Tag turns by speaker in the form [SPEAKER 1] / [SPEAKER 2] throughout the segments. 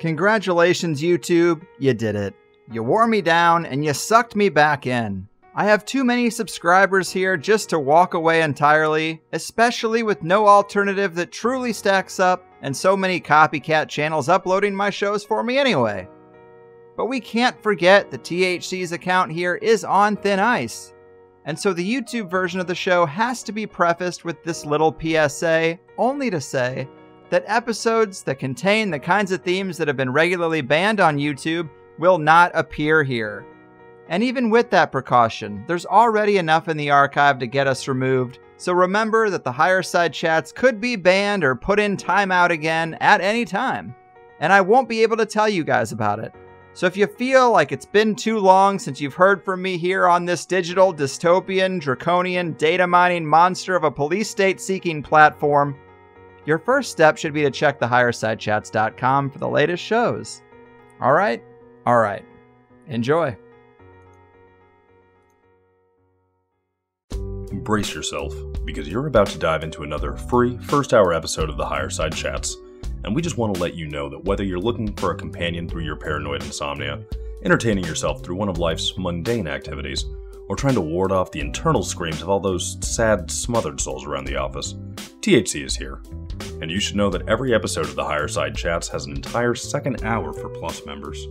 [SPEAKER 1] Congratulations, YouTube. You did it. You wore me down and you sucked me back in. I have too many subscribers here just to walk away entirely, especially with no alternative that truly stacks up and so many copycat channels uploading my shows for me anyway. But we can't forget that THC's account here is on thin ice. And so the YouTube version of the show has to be prefaced with this little PSA, only to say that episodes that contain the kinds of themes that have been regularly banned on YouTube will not appear here. And even with that precaution, there's already enough in the archive to get us removed, so remember that the Higherside chats could be banned or put in timeout again at any time. And I won't be able to tell you guys about it. So if you feel like it's been too long since you've heard from me here on this digital, dystopian, draconian, data mining monster of a police state seeking platform, your first step should be to check the Highersidechats.com for the latest shows. Alright? Alright. Enjoy.
[SPEAKER 2] Brace yourself, because you're about to dive into another free first-hour episode of the Higherside Chats, and we just want to let you know that whether you're looking for a companion through your paranoid insomnia, entertaining yourself through one of life's mundane activities, or trying to ward off the internal screams of all those sad, smothered souls around the office, THC is here. And you should know that every episode of the Higherside Chats has an entire second hour for Plus members.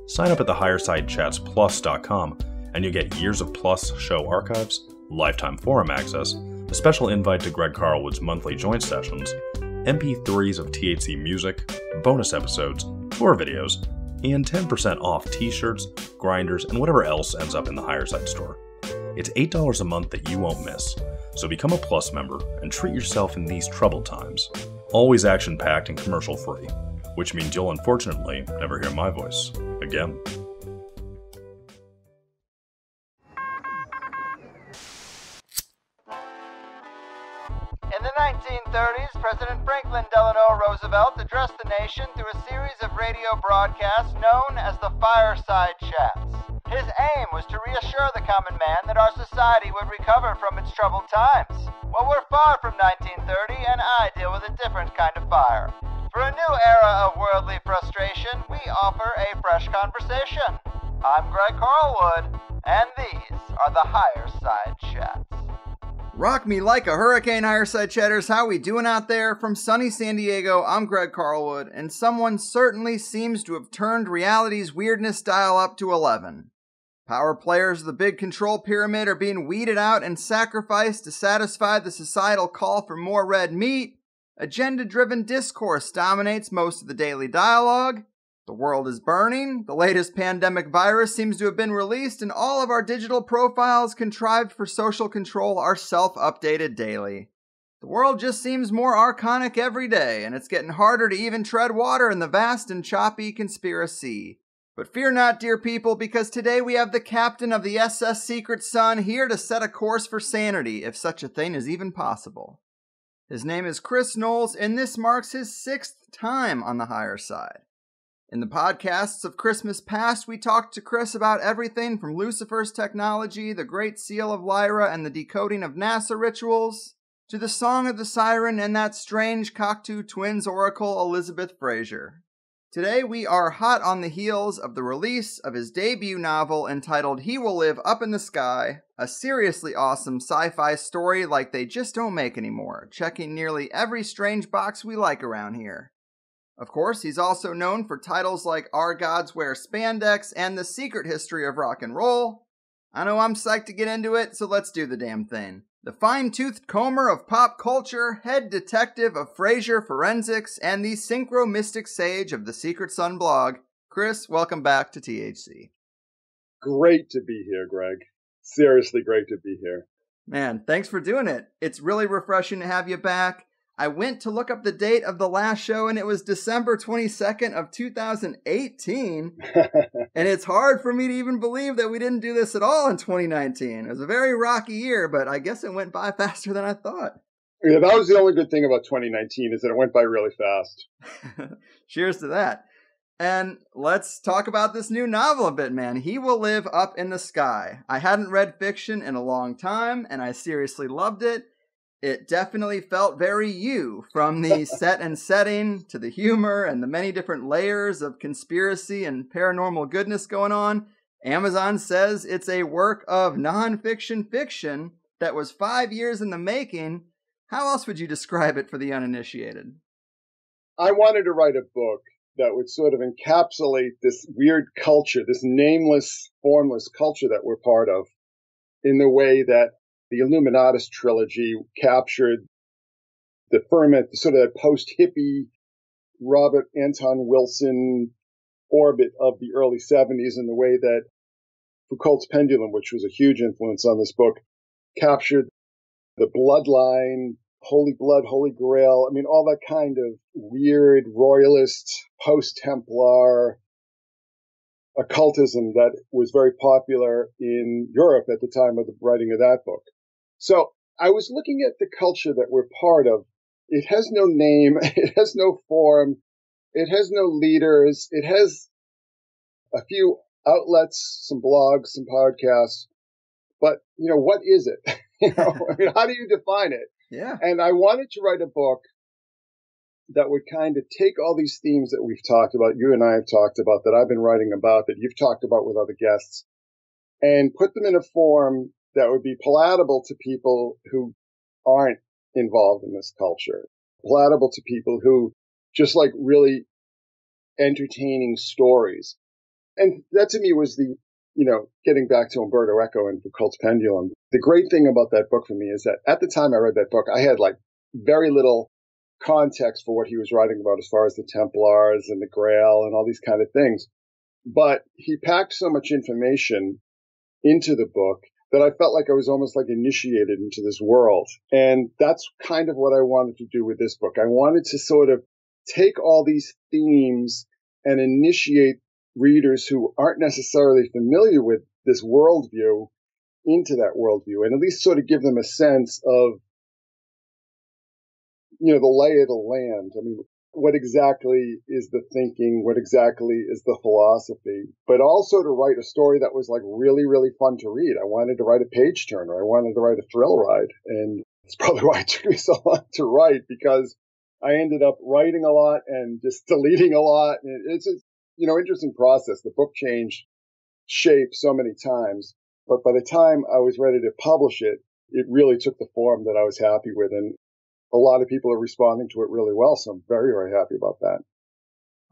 [SPEAKER 2] Sign up at the HighersideChatsPlus.com, and you'll get years of Plus show archives, lifetime forum access, a special invite to Greg Carlwood's monthly joint sessions, MP3s of THC music, bonus episodes, tour videos, and 10% off t-shirts, grinders, and whatever else ends up in the Higherside store. It's $8 a month that you won't miss, so become a Plus member and treat yourself in these troubled times. Always action-packed and commercial-free, which means you'll unfortunately never hear my voice again.
[SPEAKER 1] In the 1930s, President Franklin Delano Roosevelt addressed the nation through a series of radio broadcasts known as the Fireside Chats. His aim was to reassure the common man that our society would recover from its troubled times. Well, we're far from 1930, and I deal with a different kind of fire. For a new era of worldly frustration, we offer a fresh conversation. I'm Greg Carlwood, and these are the Higherside Chats. Rock me like a hurricane, Higherside Chatters. How we doing out there? From sunny San Diego, I'm Greg Carlwood, and someone certainly seems to have turned reality's weirdness dial up to 11. Power players of the big control pyramid are being weeded out and sacrificed to satisfy the societal call for more red meat. Agenda-driven discourse dominates most of the daily dialogue. The world is burning, the latest pandemic virus seems to have been released, and all of our digital profiles contrived for social control are self-updated daily. The world just seems more archonic every day, and it's getting harder to even tread water in the vast and choppy conspiracy. But fear not, dear people, because today we have the captain of the SS Secret Sun here to set a course for sanity, if such a thing is even possible. His name is Chris Knowles, and this marks his 6th time on the higher side. In the podcasts of Christmas past, we talked to Chris about everything from Lucifer's technology, the Great Seal of Lyra, and the decoding of NASA rituals, to the Song of the Siren and that strange Cocteau Twins oracle, Elizabeth Fraser. Today we are hot on the heels of the release of his debut novel entitled He Will Live Up in the Sky, a seriously awesome sci-fi story like they just don't make anymore, checking nearly every strange box we like around here. Of course, he's also known for titles like Our Gods Wear Spandex and The Secret History of Rock and Roll. I know I'm psyched to get into it, so let's do the damn thing. The fine-toothed comber of pop culture, head detective of Fraser Forensics, and the Synchromystic sage of the Secret Sun blog, Chris, welcome back to THC.
[SPEAKER 3] Great to be here, Greg. Seriously great to be here.
[SPEAKER 1] Man, thanks for doing it. It's really refreshing to have you back. I went to look up the date of the last show, and it was December 22nd of 2018. And it's hard for me to even believe that we didn't do this at all in 2019. It was a very rocky year, but I guess it went by faster than I thought.
[SPEAKER 3] Yeah, that was the only good thing about 2019 is that it went by really fast.
[SPEAKER 1] Cheers to that. And let's talk about this new novel a bit, man. He Will Live Up in the Sky. I hadn't read fiction in a long time, and I seriously loved it. It definitely felt very you, from the set and setting to the humor and the many different layers of conspiracy and paranormal goodness going on. Amazon says it's a work of nonfiction fiction that was 5 years in the making. How else would you describe it for the uninitiated?
[SPEAKER 3] I wanted to write a book that would sort of encapsulate this weird culture, this nameless, formless culture that we're part of, in the way that the Illuminatus trilogy captured the ferment, sort of that post-hippie Robert Anton Wilson orbit of the early 70s, in the way that Foucault's Pendulum, which was a huge influence on this book, captured the bloodline, Holy Blood, Holy Grail. I mean, all that kind of weird royalist, post-Templar occultism that was very popular in Europe at the time of the writing of that book. So I was looking at the culture that we're part of. It has no name. It has no form. It has no leaders. It has a few outlets, some blogs, some podcasts. But, what is it? I mean, how do you define it?
[SPEAKER 1] Yeah.
[SPEAKER 3] And I wanted to write a book that would kind of take all these themes that we've talked about, you and I have talked about, that I've been writing about, that you've talked about with other guests, and put them in a form that would be palatable to people who aren't involved in this culture, palatable to people who just like really entertaining stories. And that to me was the, getting back to Umberto Eco and Foucault's Pendulum. The great thing about that book for me is that at the time I read that book, I had like very little context for what he was writing about as far as the Templars and the Grail and all these kind of things. But he packed so much information into the book that I felt like I was almost like initiated into this world. And that's kind of what I wanted to do with this book. I wanted to sort of take all these themes and initiate readers who aren't necessarily familiar with this worldview into that worldview, and at least sort of give them a sense of, the lay of the land. I mean, what exactly is the thinking? What exactly is the philosophy? But also to write a story that was like really, really fun to read. I wanted to write a page turner. I wanted to write a thrill ride. And that's probably why it took me so long to write, because I ended up writing a lot and just deleting a lot. And it's a, interesting process. The book changed shape so many times. But by the time I was ready to publish it, it really took the form that I was happy with. And a lot of people are responding to it really well. So I'm very, very happy about that.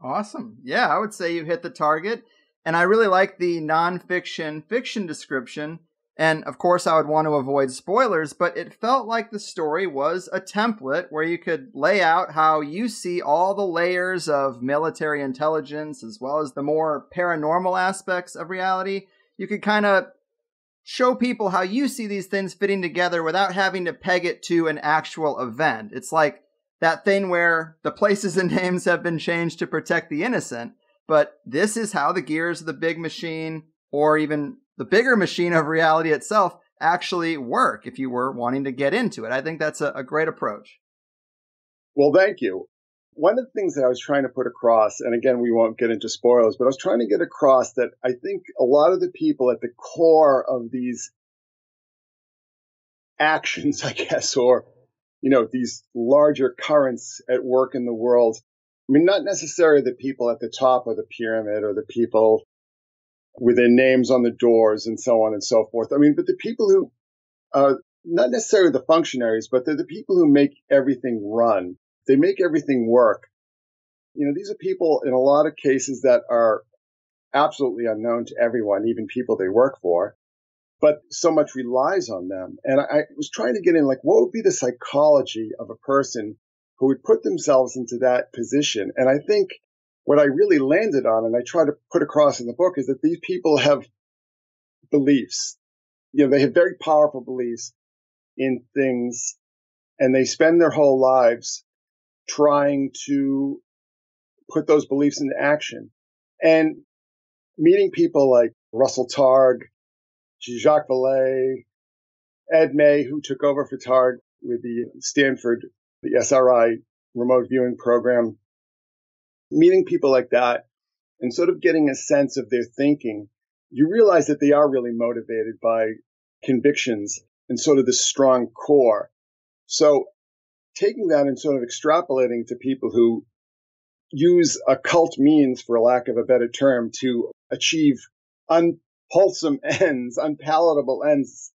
[SPEAKER 1] Awesome. Yeah, I would say you hit the target. And I really like the nonfiction fiction description. And of course, I would want to avoid spoilers, but it felt like the story was a template where you could lay out how you see all the layers of military intelligence, as well as the more paranormal aspects of reality. You could kind of show people how you see these things fitting together without having to peg it to an actual event. It's like that thing where the places and names have been changed to protect the innocent, but this is how the gears of the big machine, or even the bigger machine of reality itself, actually work if you were wanting to get into it. I think that's a great approach.
[SPEAKER 3] Well, thank you. One of the things that I was trying to put across, and again, we won't get into spoilers, but I was trying to get across that I think a lot of the people at the core of these actions, I guess, or, these larger currents at work in the world, I mean, not necessarily the people at the top of the pyramid or the people with their names on the doors and so on and so forth. I mean, but the people who are not necessarily the functionaries, but they're the people who make everything run. They make everything work. These are people in a lot of cases that are absolutely unknown to everyone, even people they work for, but so much relies on them. And I was trying to get in, like, what would be the psychology of a person who would put themselves into that position? And I think what I really landed on, and I try to put across in the book, is that these people have beliefs. They have very powerful beliefs in things, and they spend their whole lives trying to put those beliefs into action. And meeting people like Russell Targ, Jacques Vallée, Ed May, who took over for Targ with the Stanford, the SRI remote viewing program, meeting people like that and sort of getting a sense of their thinking, you realize that they are really motivated by convictions and sort of this strong core. So taking that and sort of extrapolating to people who use occult means, for lack of a better term, to achieve unwholesome ends, unpalatable ends,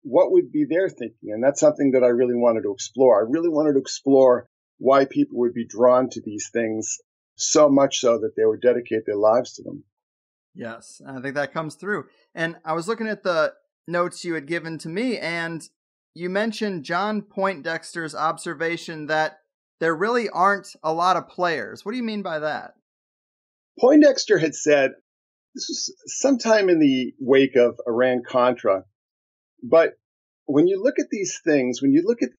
[SPEAKER 3] what would be their thinking? And that's something that I really wanted to explore. I really wanted to explore why people would be drawn to these things so much so that they would dedicate their lives to them.
[SPEAKER 1] Yes, I think that comes through. And I was looking at the notes you had given to me, and you mentioned John Poindexter's observation that there really aren't a lot of players. What do you mean by that?
[SPEAKER 3] Poindexter had said, this was sometime in the wake of Iran-Contra, but when you look at these things, when you look at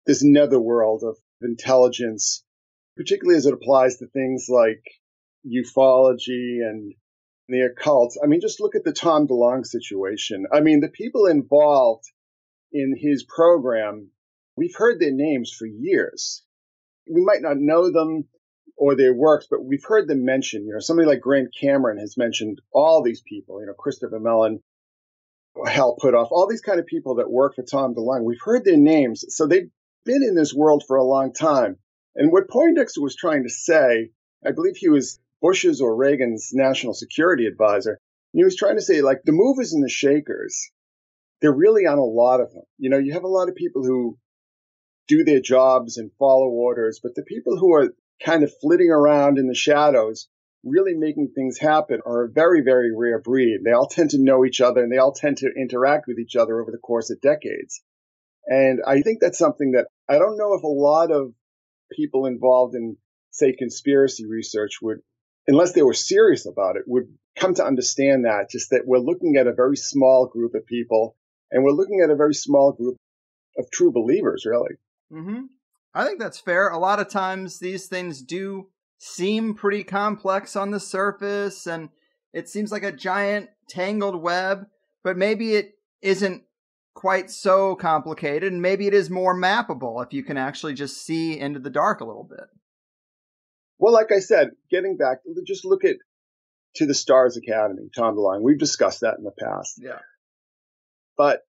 [SPEAKER 3] this netherworld of intelligence, particularly as it applies to things like ufology and the occult, I mean, just look at the Tom DeLonge situation. I mean, the people involved in his program, we've heard their names for years. We might not know them or their works, but we've heard them mentioned. You know, somebody like Grant Cameron has mentioned all these people, you know, Christopher Mellon, Hal Puthoff, all these kind of people that work for Tom DeLonge. We've heard their names. So they've been in this world for a long time. And what Poindexter was trying to say, I believe he was Bush's or Reagan's national security advisor. And he was trying to say, like, the movers and the shakers, there really aren't a lot of them. You know, you have a lot of people who do their jobs and follow orders, but the people who are kind of flitting around in the shadows, really making things happen, are a very, very rare breed. They all tend to know each other, and they all tend to interact with each other over the course of decades. And I think that's something that I don't know if a lot of people involved in, say, conspiracy research would, unless they were serious about it, would come to understand that, just that we're looking at a very small group of people, and we're looking at a very small group of true believers, really.
[SPEAKER 1] Mm-hmm. I think that's fair. A lot of times these things do seem pretty complex on the surface, and it seems like a giant tangled web, but maybe it isn't quite so complicated, and maybe it is more mappable if you can actually just see into the dark a little bit.
[SPEAKER 3] Well, like I said, getting back, just look at To the Stars Academy, Tom DeLonge. We've discussed that in the past.
[SPEAKER 1] Yeah.
[SPEAKER 3] But,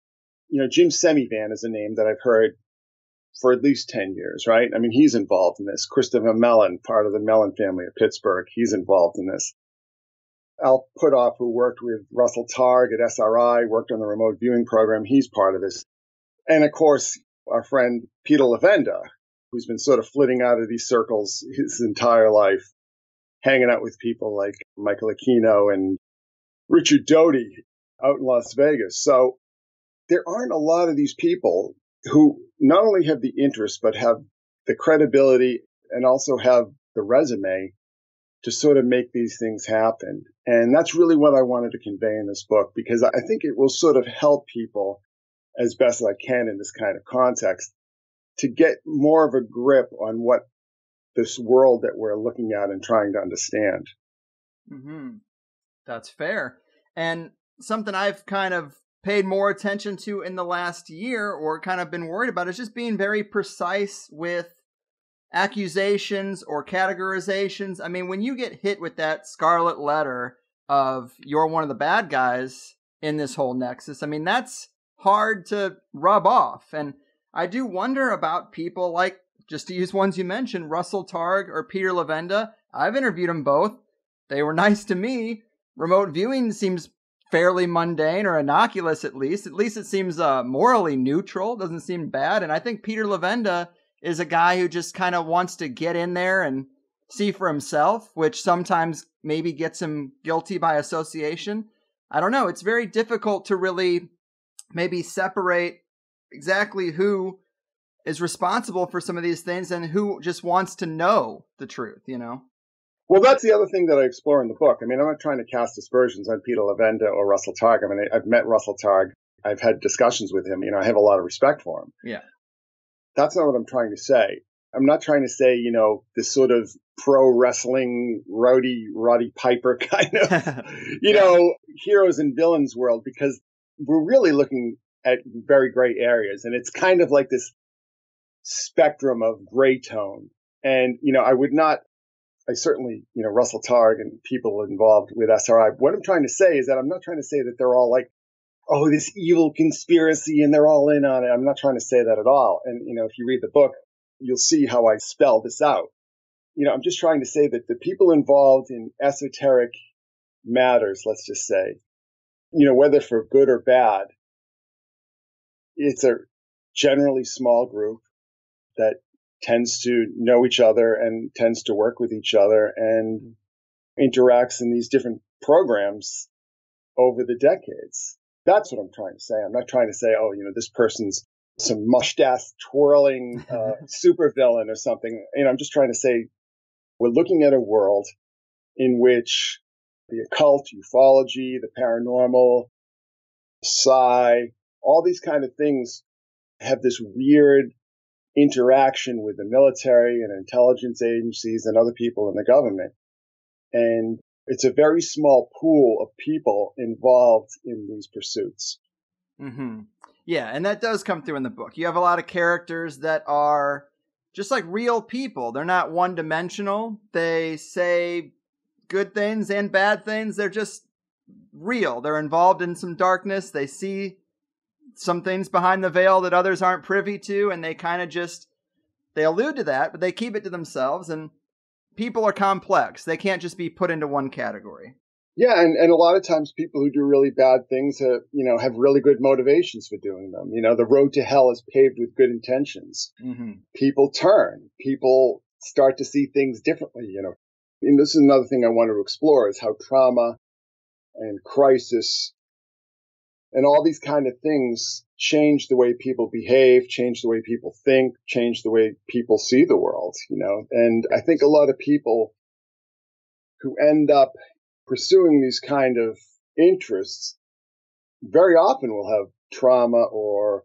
[SPEAKER 3] you know, Jim Semivan is a name that I've heard for at least 10 years, right? I mean, he's involved in this. Christopher Mellon, part of the Mellon family of Pittsburgh, he's involved in this. Al Puthoff, who worked with Russell Targ at SRI, worked on the remote viewing program, he's part of this. And of course, our friend Peter Levenda, who's been sort of flitting out of these circles his entire life, hanging out with people like Michael Aquino and Richard Doty out in Las Vegas. So there aren't a lot of these people who not only have the interest, but have the credibility and also have the resume to sort of make these things happen. And that's really what I wanted to convey in this book, because I think it will sort of help people as best as I can in this kind of context to get more of a grip on what this world that we're looking at and trying to understand.
[SPEAKER 1] Mm-hmm. That's fair. And something I've kind of paid more attention to in the last year, or kind of been worried about, is just being very precise with accusations or categorizations. I mean, when you get hit with that scarlet letter of you're one of the bad guys in this whole nexus, I mean, that's hard to rub off. And I do wonder about people like, just to use ones you mentioned, Russell Targ or Peter Levenda. I've interviewed them both. They were nice to me. Remote viewing seems fairly mundane, or innocuous at least. At least it seems morally neutral. Doesn't seem bad. And I think Peter Levenda is a guy who just kind of wants to get in there and see for himself, which sometimes maybe gets him guilty by association. I don't know. It's very difficult to really maybe separate exactly who is responsible for some of these things and who just wants to know the truth, you know?
[SPEAKER 3] Well, that's the other thing that I explore in the book. I mean, I'm not trying to cast aspersions on Peter Levenda or Russell Targ. I mean, I've met Russell Targ. I've had discussions with him. You know, I have a lot of respect for him.
[SPEAKER 1] Yeah.
[SPEAKER 3] That's not what I'm trying to say. I'm not trying to say, you know, this sort of pro wrestling Roddy Piper kind of, you know, heroes and villains world, because we're really looking at very gray areas. And it's kind of like this spectrum of gray tone. And, you know, I certainly, you know, Russell Targ and people involved with SRI. What I'm trying to say is that I'm not trying to say that they're all like oh, this evil conspiracy and they're all in on it. I'm not trying to say that at all. And, if you read the book, you'll see how I spell this out. I'm just trying to say that the people involved in esoteric matters, let's just say, whether for good or bad, it's a generally small group that tends to know each other and tends to work with each other and interacts in these different programs over the decades. That's what I'm trying to say. I'm not trying to say, oh, this person's some mustache twirling supervillain or something. I'm just trying to say we're looking at a world in which the occult, ufology, the paranormal, psi, all these kind of things have this weird interaction with the military and intelligence agencies and other people in the government. And it's a very small pool of people involved in these pursuits.
[SPEAKER 1] Mm-hmm. Yeah, and that does come through in the book. You have a lot of characters that are just like real people. They're not one-dimensional. They say good things and bad things. They're just real. They're involved in some darkness. They see some things behind the veil that others aren't privy to, and they kind of they allude to that, but they keep it to themselves. And people are complex. They can't just be put into one category.
[SPEAKER 3] Yeah, and a lot of times people who do really bad things have really good motivations for doing them. The road to hell is paved with good intentions.
[SPEAKER 1] Mm-hmm.
[SPEAKER 3] People turn. People start to see things differently, And this is another thing I wanted to explore is how trauma and crisis and all these kind of things change the way people behave, change the way people think, change the way people see the world, And I think a lot of people who end up pursuing these kind of interests very often will have trauma or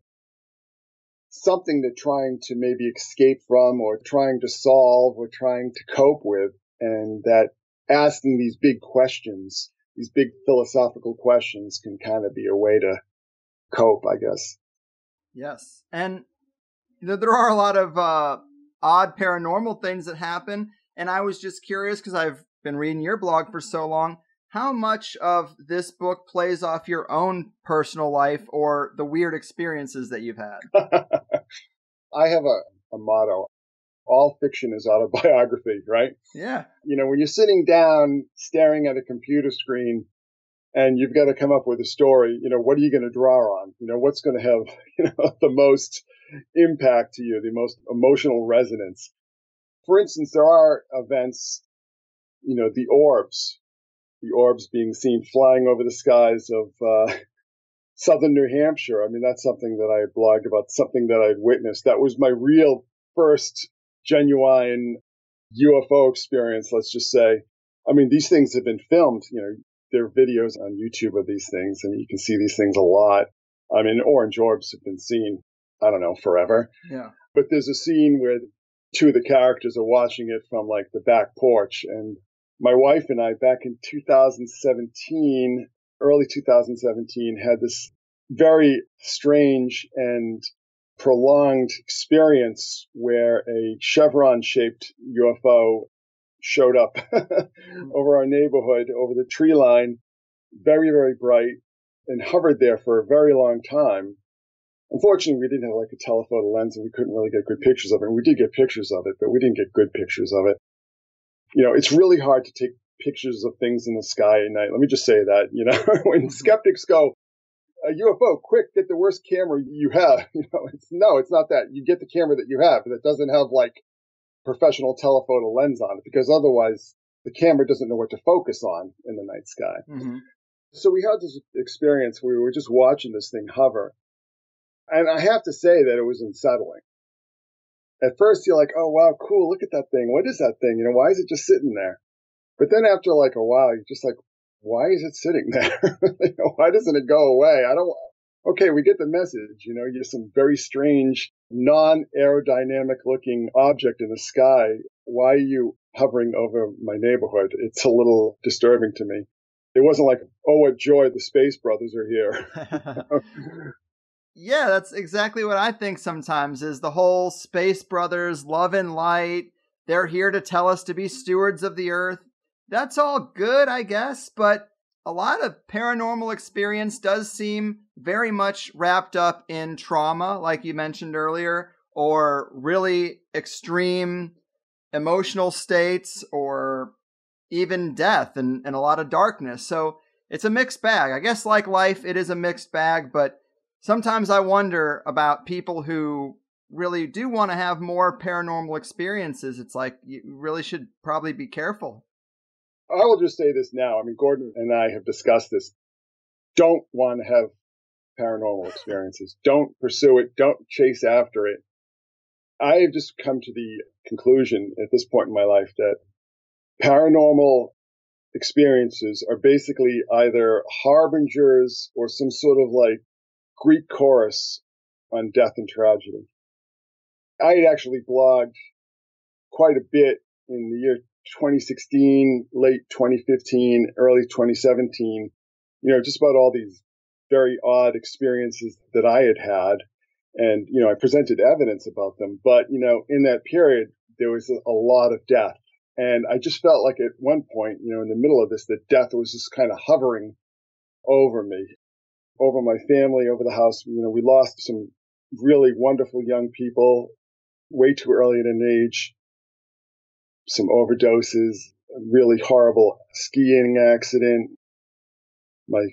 [SPEAKER 3] something they're trying to maybe escape from or trying to solve or trying to cope with. And that asking these big questions, these big philosophical questions can kind of be a way to cope, I guess.
[SPEAKER 1] Yes. And there are a lot of odd paranormal things that happen. And I was just curious because I've been reading your blog for so long. How much of this book plays off your own personal life or the weird experiences that you've had?
[SPEAKER 3] I have a motto. All fiction is autobiography, right?
[SPEAKER 1] Yeah.
[SPEAKER 3] When you're sitting down staring at a computer screen and you've got to come up with a story, what are you going to draw on? What's going to have, the most impact to you, the most emotional resonance? For instance, there are events, the orbs being seen flying over the skies of southern New Hampshire. I mean, that's something that I blogged about, something that I'd witnessed. That was my real first genuine UFO experience, let's just say. I mean, these things have been filmed. There are videos on YouTube of these things, and you can see these things a lot. I mean, orange orbs have been seen, I don't know, forever.
[SPEAKER 1] Yeah.
[SPEAKER 3] But there's a scene where two of the characters are watching it from like the back porch, and my wife and I, back in 2017, early 2017, had this very strange and prolonged experience where a chevron-shaped UFO showed up over our neighborhood, over the tree line, very, very bright, and hovered there for a very long time. Unfortunately, we didn't have like a telephoto lens and we couldn't really get good pictures of it. We did get pictures of it, but we didn't get good pictures of it. It's really hard to take pictures of things in the sky at night. Let me just say that, when skeptics go, a UFO, quick, get the worst camera you have. It's not that. You get the camera that you have that doesn't have like professional telephoto lens on it, because otherwise the camera doesn't know what to focus on in the night sky.
[SPEAKER 1] Mm-hmm.
[SPEAKER 3] So we had this experience where we were just watching this thing hover. And I have to say that it was unsettling. At first you're like, oh wow, cool, look at that thing. What is that thing? Why is it just sitting there? But then after like a while, you're just like, why is it sitting there? Why doesn't it go away? Okay, we get the message. You're some very strange, non-aerodynamic looking object in the sky. Why are you hovering over my neighborhood? It's a little disturbing to me. It wasn't like, oh, what joy, the Space Brothers are here.
[SPEAKER 1] Yeah, that's exactly what I think sometimes is the whole Space Brothers, love and light. They're here to tell us to be stewards of the earth. That's all good, I guess, but a lot of paranormal experience does seem very much wrapped up in trauma, like you mentioned earlier, or really extreme emotional states, or even death and a lot of darkness. So it's a mixed bag. I guess like life, it is a mixed bag, but sometimes I wonder about people who really do want to have more paranormal experiences. It's like you really should probably be careful.
[SPEAKER 3] I will just say this now. I mean, Gordon and I have discussed this. Don't want to have paranormal experiences. Don't pursue it. Don't chase after it. I have just come to the conclusion at this point in my life that paranormal experiences are basically either harbingers or some sort of like Greek chorus on death and tragedy. I had actually blogged quite a bit in the year 2016, late 2015, early 2017, just about all these very odd experiences that I had had. And, I presented evidence about them. But, in that period, there was a lot of death. And I just felt like at one point, in the middle of this, that death was just kind of hovering over me, over my family, over the house. We lost some really wonderful young people way too early at an age, some overdoses, a really horrible skiing accident. My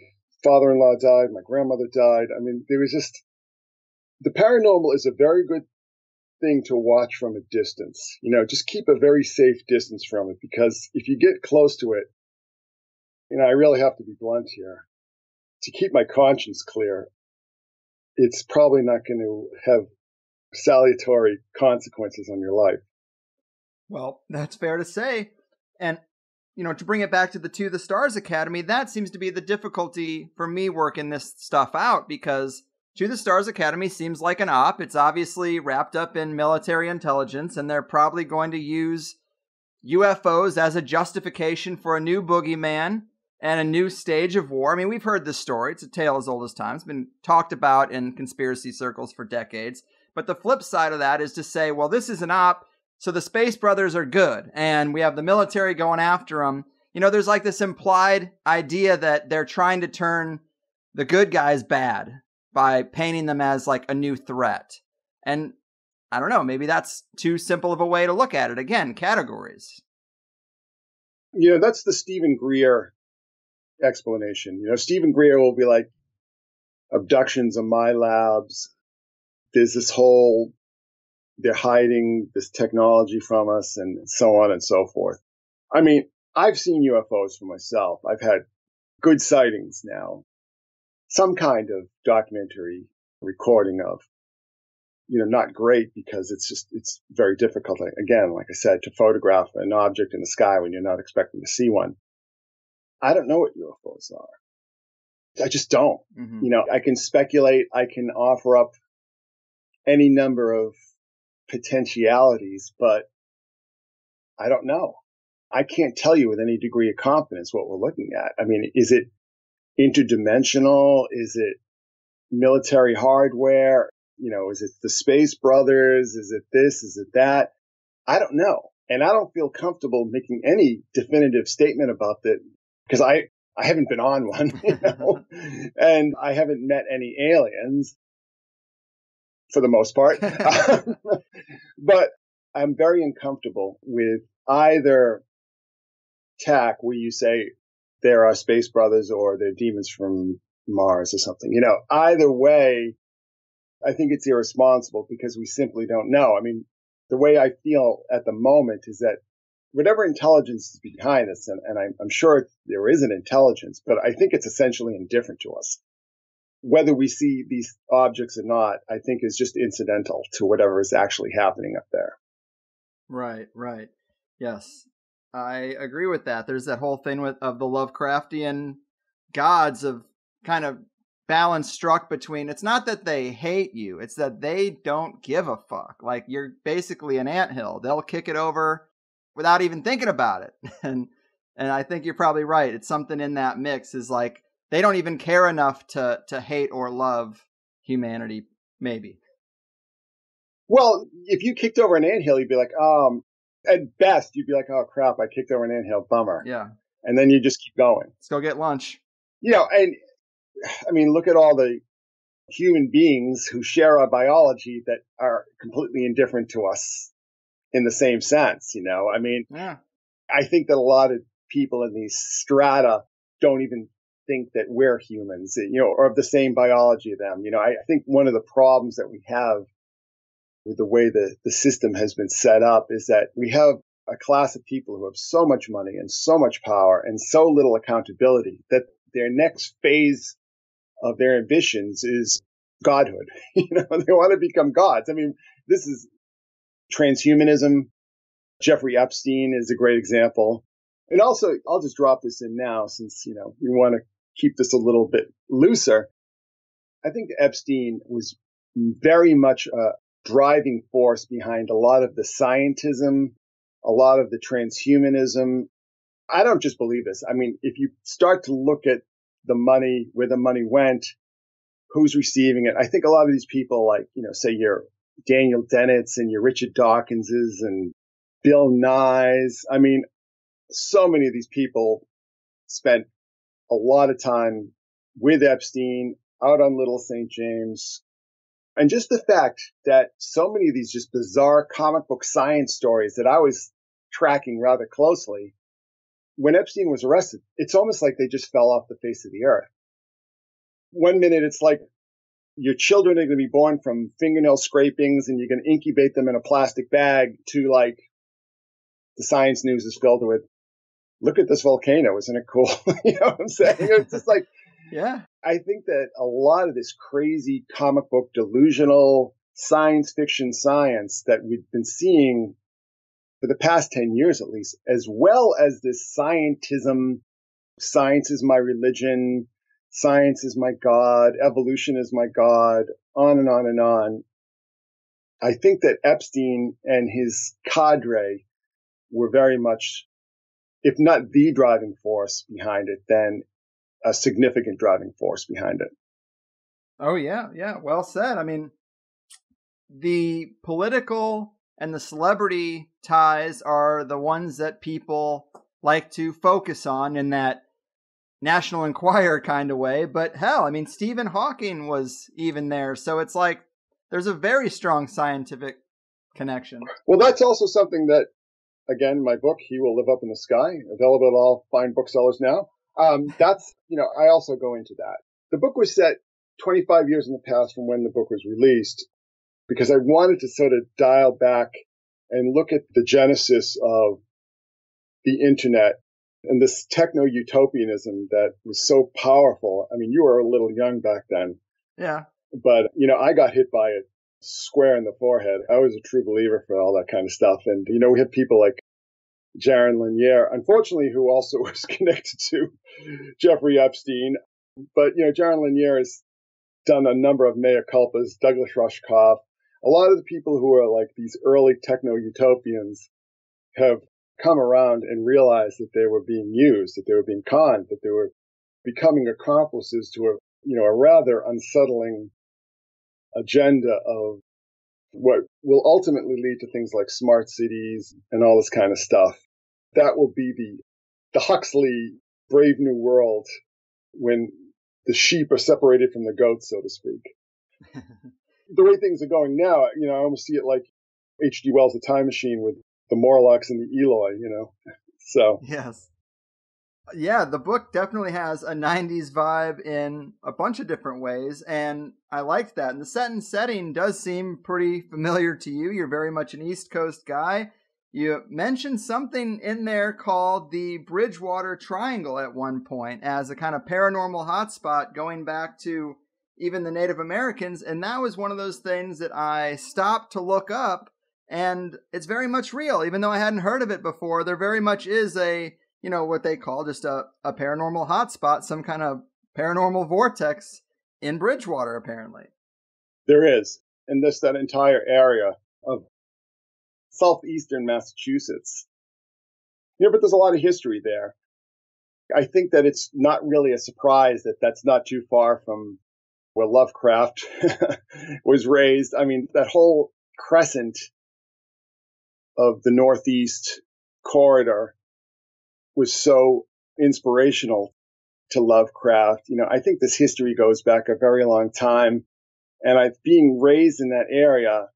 [SPEAKER 3] father-in-law died. My grandmother died. I mean, there was just, the paranormal is a very good thing to watch from a distance. Just keep a very safe distance from it, because if you get close to it, I really have to be blunt here. To keep my conscience clear, it's probably not going to have salutary consequences on your life.
[SPEAKER 1] Well, that's fair to say. And, to bring it back to the Stars Academy, that seems to be the difficulty for me working this stuff out, because To the Stars Academy seems like an op. It's obviously wrapped up in military intelligence, and they're probably going to use UFOs as a justification for a new boogeyman and a new stage of war. I mean, we've heard this story. It's a tale as old as time. It's been talked about in conspiracy circles for decades. But the flip side of that is to say, well, this is an op, so the Space Brothers are good, and we have the military going after them. There's like this implied idea that they're trying to turn the good guys bad by painting them as like a new threat. And I don't know, maybe that's too simple of a way to look at it. Again, categories.
[SPEAKER 3] That's the Stephen Greer explanation. Stephen Greer will be like, abductions in my labs. There's this whole, they're hiding this technology from us, and so on and so forth. I mean, I've seen UFOs for myself. I've had good sightings now. Some kind of documentary recording of, not great, because it's very difficult, again, like I said, to photograph an object in the sky when you're not expecting to see one. I don't know what UFOs are. I just don't.
[SPEAKER 1] Mm-hmm.
[SPEAKER 3] I can speculate. I can offer up any number of potentialities, but I don't know. I can't tell you with any degree of confidence what we're looking at. I mean, is it interdimensional? Is it military hardware? Is it the Space Brothers? Is it this? Is it that? I don't know. And I don't feel comfortable making any definitive statement about that, because I haven't been on one, and I haven't met any aliens for the most part. But I'm very uncomfortable with either tack where you say there are Space Brothers or they're demons from Mars or something. Either way, I think it's irresponsible, because we simply don't know. I mean, the way I feel at the moment is that whatever intelligence is behind this, and I'm sure there is an intelligence, but I think it's essentially indifferent to us. Whether we see these objects or not, I think is just incidental to whatever is actually happening up there.
[SPEAKER 1] Right. Yes, I agree with that. There's that whole thing of the Lovecraftian gods of kind of balance struck between, it's not that they hate you, it's that they don't give a fuck. Like, you're basically an anthill. They'll kick it over without even thinking about it. And I think you're probably right. It's something in that mix, is like, they don't even care enough to hate or love humanity, maybe.
[SPEAKER 3] Well, if you kicked over an anthill, you'd be like, at best, you'd be like, oh crap, I kicked over an anthill, bummer.
[SPEAKER 1] Yeah.
[SPEAKER 3] And then you just keep going.
[SPEAKER 1] Let's go get lunch.
[SPEAKER 3] And I mean, look at all the human beings who share our biology that are completely indifferent to us in the same sense. I mean,
[SPEAKER 1] yeah.
[SPEAKER 3] I think that a lot of people in these strata don't even think that we're humans, or of the same biology of them. I think one of the problems that we have with the way the system has been set up is that we have a class of people who have so much money and so much power and so little accountability that their next phase of their ambitions is godhood. They want to become gods. I mean, this is transhumanism. Jeffrey Epstein is a great example. And also, I'll just drop this in now since, we want to keep this a little bit looser. I think Epstein was very much a driving force behind a lot of the scientism, a lot of the transhumanism. I don't just believe this. I mean, if you start to look at the money, where the money went, who's receiving it, I think a lot of these people, like, say your Daniel Dennett's and your Richard Dawkinses and Bill Nye's. I mean, so many of these people spent a lot of time with Epstein out on Little St. James. And just the fact that so many of these just bizarre comic book science stories that I was tracking rather closely, when Epstein was arrested, it's almost like they just fell off the face of the earth. 1 minute, it's like your children are going to be born from fingernail scrapings and you're going to incubate them in a plastic bag, to like the science news is filled with, look at this volcano, isn't it cool? You know what I'm saying? It's just like,
[SPEAKER 1] yeah.
[SPEAKER 3] I think that a lot of this crazy comic book delusional science fiction science that we've been seeing for the past 10 years, at least, as well as this scientism, science is my religion, science is my God, evolution is my God, on and on and on. I think that Epstein and his cadre were very much, if not the driving force behind it, then a significant driving force behind it.
[SPEAKER 1] Oh, yeah. Yeah. Well said. I mean, the political and the celebrity ties are the ones that people like to focus on in that National Enquirer kind of way. But hell, I mean, Stephen Hawking was even there. So it's like there's a very strong scientific connection.
[SPEAKER 3] Well, that's also something that, again, my book, He Will Live Up in the Sky, available at all fine booksellers now. That's, I also go into that. The book was set 25 years in the past from when the book was released, because I wanted to sort of dial back and look at the genesis of the internet and this techno-utopianism that was so powerful. I mean, you were a little young back then.
[SPEAKER 1] Yeah.
[SPEAKER 3] But, I got hit by it square in the forehead. I was a true believer for all that kind of stuff. And, we had people like Jaron Lanier, unfortunately, who also was connected to Jeffrey Epstein. But, Jaron Lanier has done a number of mea culpas, Douglas Rushkoff. A lot of the people who are like these early techno-utopians have come around and realized that they were being used, that they were being conned, that they were becoming accomplices to a rather unsettling agenda of what will ultimately lead to things like smart cities and all this kind of stuff. That will be the Huxley Brave New World, when the sheep are separated from the goats, so to speak. The way things are going now, I almost see it like H.G. Wells' The Time Machine with the Morlocks and the Eloi, So.
[SPEAKER 1] Yes. Yeah, the book definitely has a 90s vibe in a bunch of different ways, and I liked that. And the set and setting does seem pretty familiar to you. You're very much an East Coast guy. You mentioned something in there called the Bridgewater Triangle at one point as a kind of paranormal hotspot going back to even the Native Americans, and that was one of those things that I stopped to look up, and it's very much real. Even though I hadn't heard of it before, there very much is a, what they call just a paranormal hotspot, some kind of paranormal vortex in Bridgewater, apparently.
[SPEAKER 3] There is. And that entire area of southeastern Massachusetts. But there's a lot of history there. I think that it's not really a surprise that that's not too far from where Lovecraft was raised. I mean, that whole crescent of the Northeast corridor was so inspirational to Lovecraft. I think this history goes back a very long time. And being raised in that area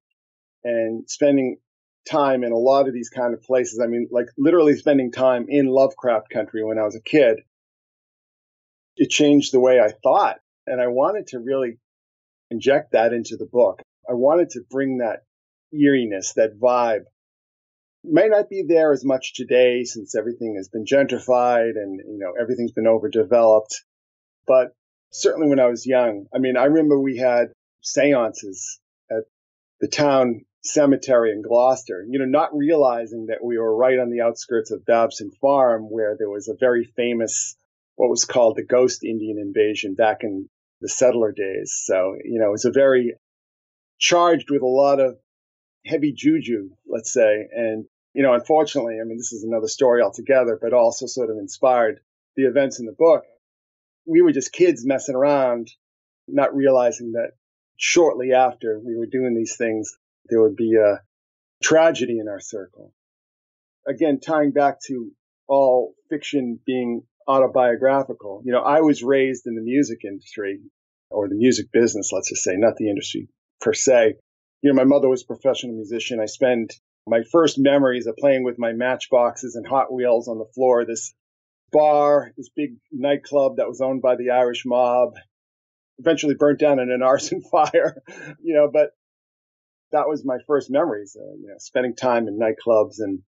[SPEAKER 3] and spending time in a lot of these kind of places, like literally spending time in Lovecraft country when I was a kid, it changed the way I thought. And I wanted to really inject that into the book. I wanted to bring that eeriness, that vibe. It may not be there as much today since everything has been gentrified and, everything's been overdeveloped. But certainly when I was young, I remember we had seances at the town cemetery in Gloucester, not realizing that we were right on the outskirts of Babson Farm, where there was a very famous, what was called the Ghost Indian invasion back in the settler days. So, it was a very charged with a lot of heavy juju, let's say. And, unfortunately, this is another story altogether, but also sort of inspired the events in the book. We were just kids messing around, not realizing that shortly after we were doing these things, there would be a tragedy in our circle. Again, tying back to all fiction being autobiographical, I was raised in the music industry, or the music business, let's just say, not the industry per se. My mother was a professional musician. I spent my first memories of playing with my matchboxes and Hot Wheels on the floor of this bar, this big nightclub that was owned by the Irish mob, eventually burnt down in an arson fire, but that was my first memories, spending time in nightclubs and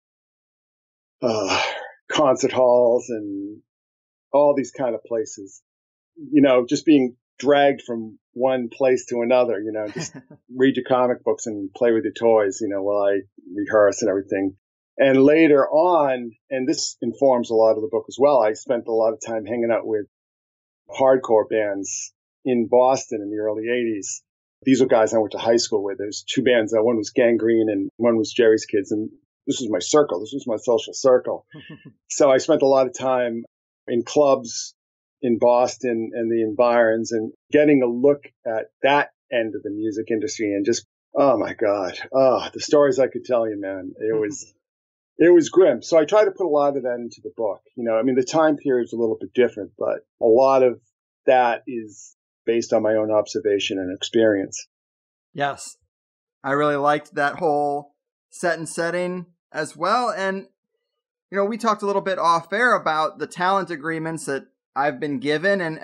[SPEAKER 3] concert halls and all these kind of places, just being dragged from one place to another, just read your comic books and play with your toys, while I rehearse and everything. And later on, and this informs a lot of the book as well, I spent a lot of time hanging out with hardcore bands in Boston in the early 80s. These were guys I went to high school with. There's two bands. One was Gangrene and one was Jerry's Kids. And this was my circle. This was my social circle. So I spent a lot of time in clubs in Boston and the environs and getting a look at that end of the music industry and just, oh my God. The stories I could tell you, man. It was grim. So I try to put a lot of that into the book. The time period's a little bit different, but a lot of that is based on my own observation and experience.
[SPEAKER 1] Yes. I really liked that whole set and setting as well. And, we talked a little bit off air about the talent agreements that I've been given. And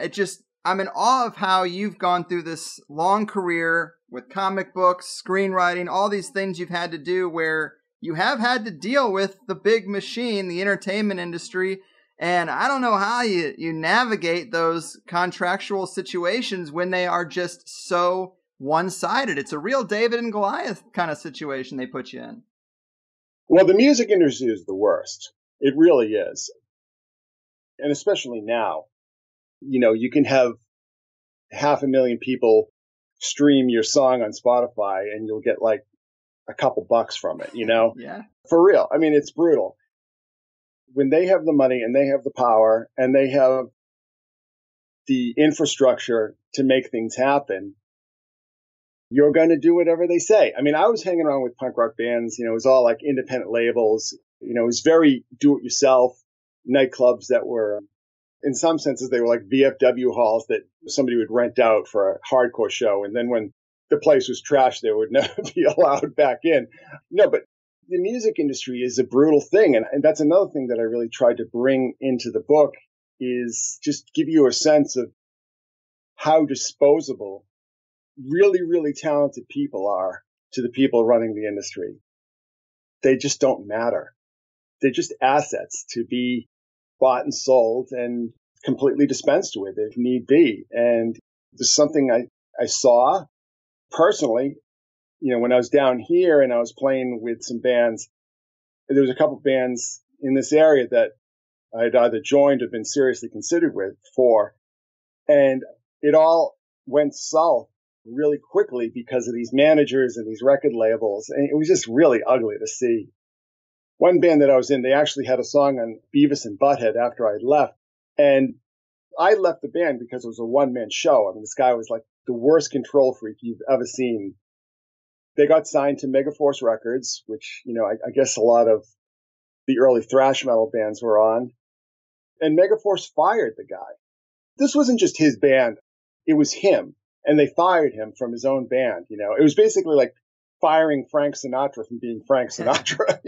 [SPEAKER 1] I'm in awe of how you've gone through this long career with comic books, screenwriting, all these things you've had to do where you have had to deal with the big machine, the entertainment industry. And I don't know how you navigate those contractual situations when they are just so one-sided. It's a real David and Goliath kind of situation they put you in.
[SPEAKER 3] Well, the music industry is the worst. It really is. And especially now, you can have 500,000 people stream your song on Spotify and you'll get like a couple bucks from it,
[SPEAKER 1] Yeah.
[SPEAKER 3] For real. It's brutal. When they have the money and they have the power and they have the infrastructure to make things happen, you're going to do whatever they say. I was hanging around with punk rock bands, it was all like independent labels, it was very do-it-yourself nightclubs that were, in some senses, they were like VFW halls that somebody would rent out for a hardcore show. And then when the place was trashed, they would never be allowed back in. No, but the music industry is a brutal thing. And that's another thing that I really tried to bring into the book is just give you a sense of how disposable really, really talented people are to the people running the industry. They just don't matter. They're just assets to be bought and sold and completely dispensed with if need be. And there's something I saw personally, when I was down here and I was playing with some bands, there was a couple bands in this area that I'd either joined or been seriously considered for. And it all went south really quickly because of these managers and these record labels. And it was just really ugly to see. One band that I was in, they actually had a song on Beavis and Butthead after I left. And I left the band because it was a one-man show. This guy was like the worst control freak you've ever seen. They got signed to Megaforce Records, which, I guess a lot of the early thrash metal bands were on. And Megaforce fired the guy. This wasn't just his band. It was him. And they fired him from his own band. It was basically like firing Frank Sinatra from being Frank Sinatra,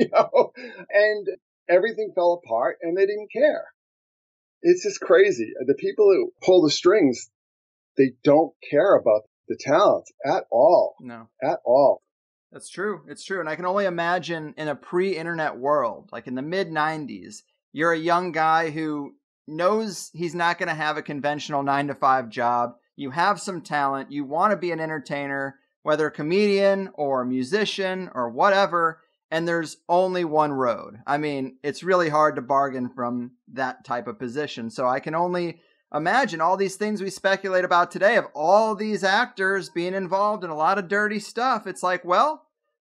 [SPEAKER 3] and everything fell apart and they didn't care. It's just crazy. The people who pull the strings, they don't care about the talent at all.
[SPEAKER 1] No.
[SPEAKER 3] At all.
[SPEAKER 1] That's true. It's true. And I can only imagine in a pre-internet world, like in the mid-90s, you're a young guy who knows he's not going to have a conventional 9-to-5 job. You have some talent. You want to be an entertainer, whether a comedian or a musician or whatever. And there's only one road. I mean, it's really hard to bargain from that type of position. So I can only imagine all these things we speculate about today of all these actors being involved in a lot of dirty stuff. It's like, well,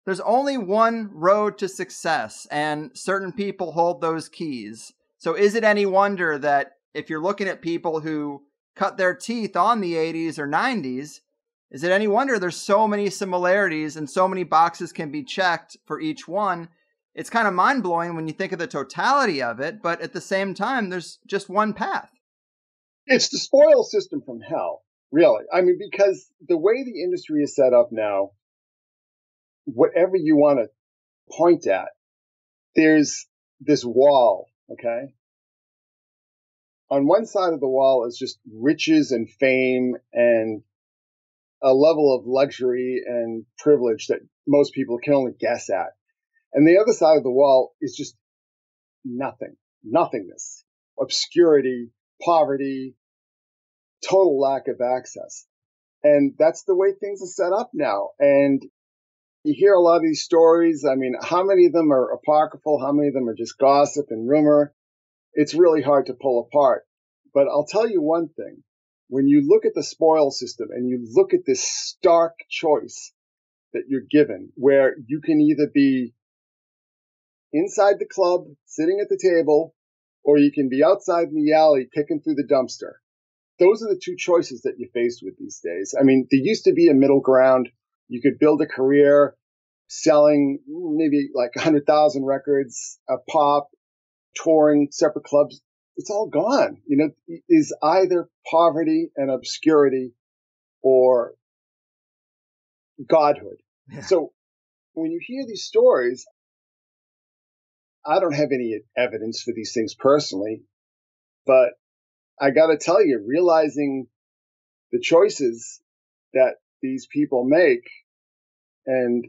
[SPEAKER 1] there's only one road to success, and certain people hold those keys. So is it any wonder that if you're looking at people who cut their teeth on the 80s or 90s, is it any wonder there's so many similarities and so many boxes can be checked for each one? It's kind of mind-blowing when you think of the totality of it, but at the same time, there's just one path.
[SPEAKER 3] It's the spoil system from hell, really. I mean, because the way the industry is set up now, whatever you want to point at, there's this wall, okay? On one side of the wall is just riches and fame and a level of luxury and privilege that most people can only guess at. And the other side of the wall is just nothing, nothingness, obscurity, poverty, total lack of access. And that's the way things are set up now. And you hear a lot of these stories. I mean, how many of them are apocryphal? How many of them are just gossip and rumor? It's really hard to pull apart. But I'll tell you one thing. When you look at the spoil system and you look at this stark choice that you're given, where you can either be inside the club, sitting at the table, or you can be outside in the alley picking through the dumpster. Those are the two choices that you're faced with these days. I mean, there used to be a middle ground. You could build a career selling maybe like 100,000 records, a pop, touring separate clubs. It's all gone. Is either poverty and obscurity or godhood. Yeah. So when you hear these stories, I don't have any evidence for these things personally, but I got to tell you, realizing the choices that these people make and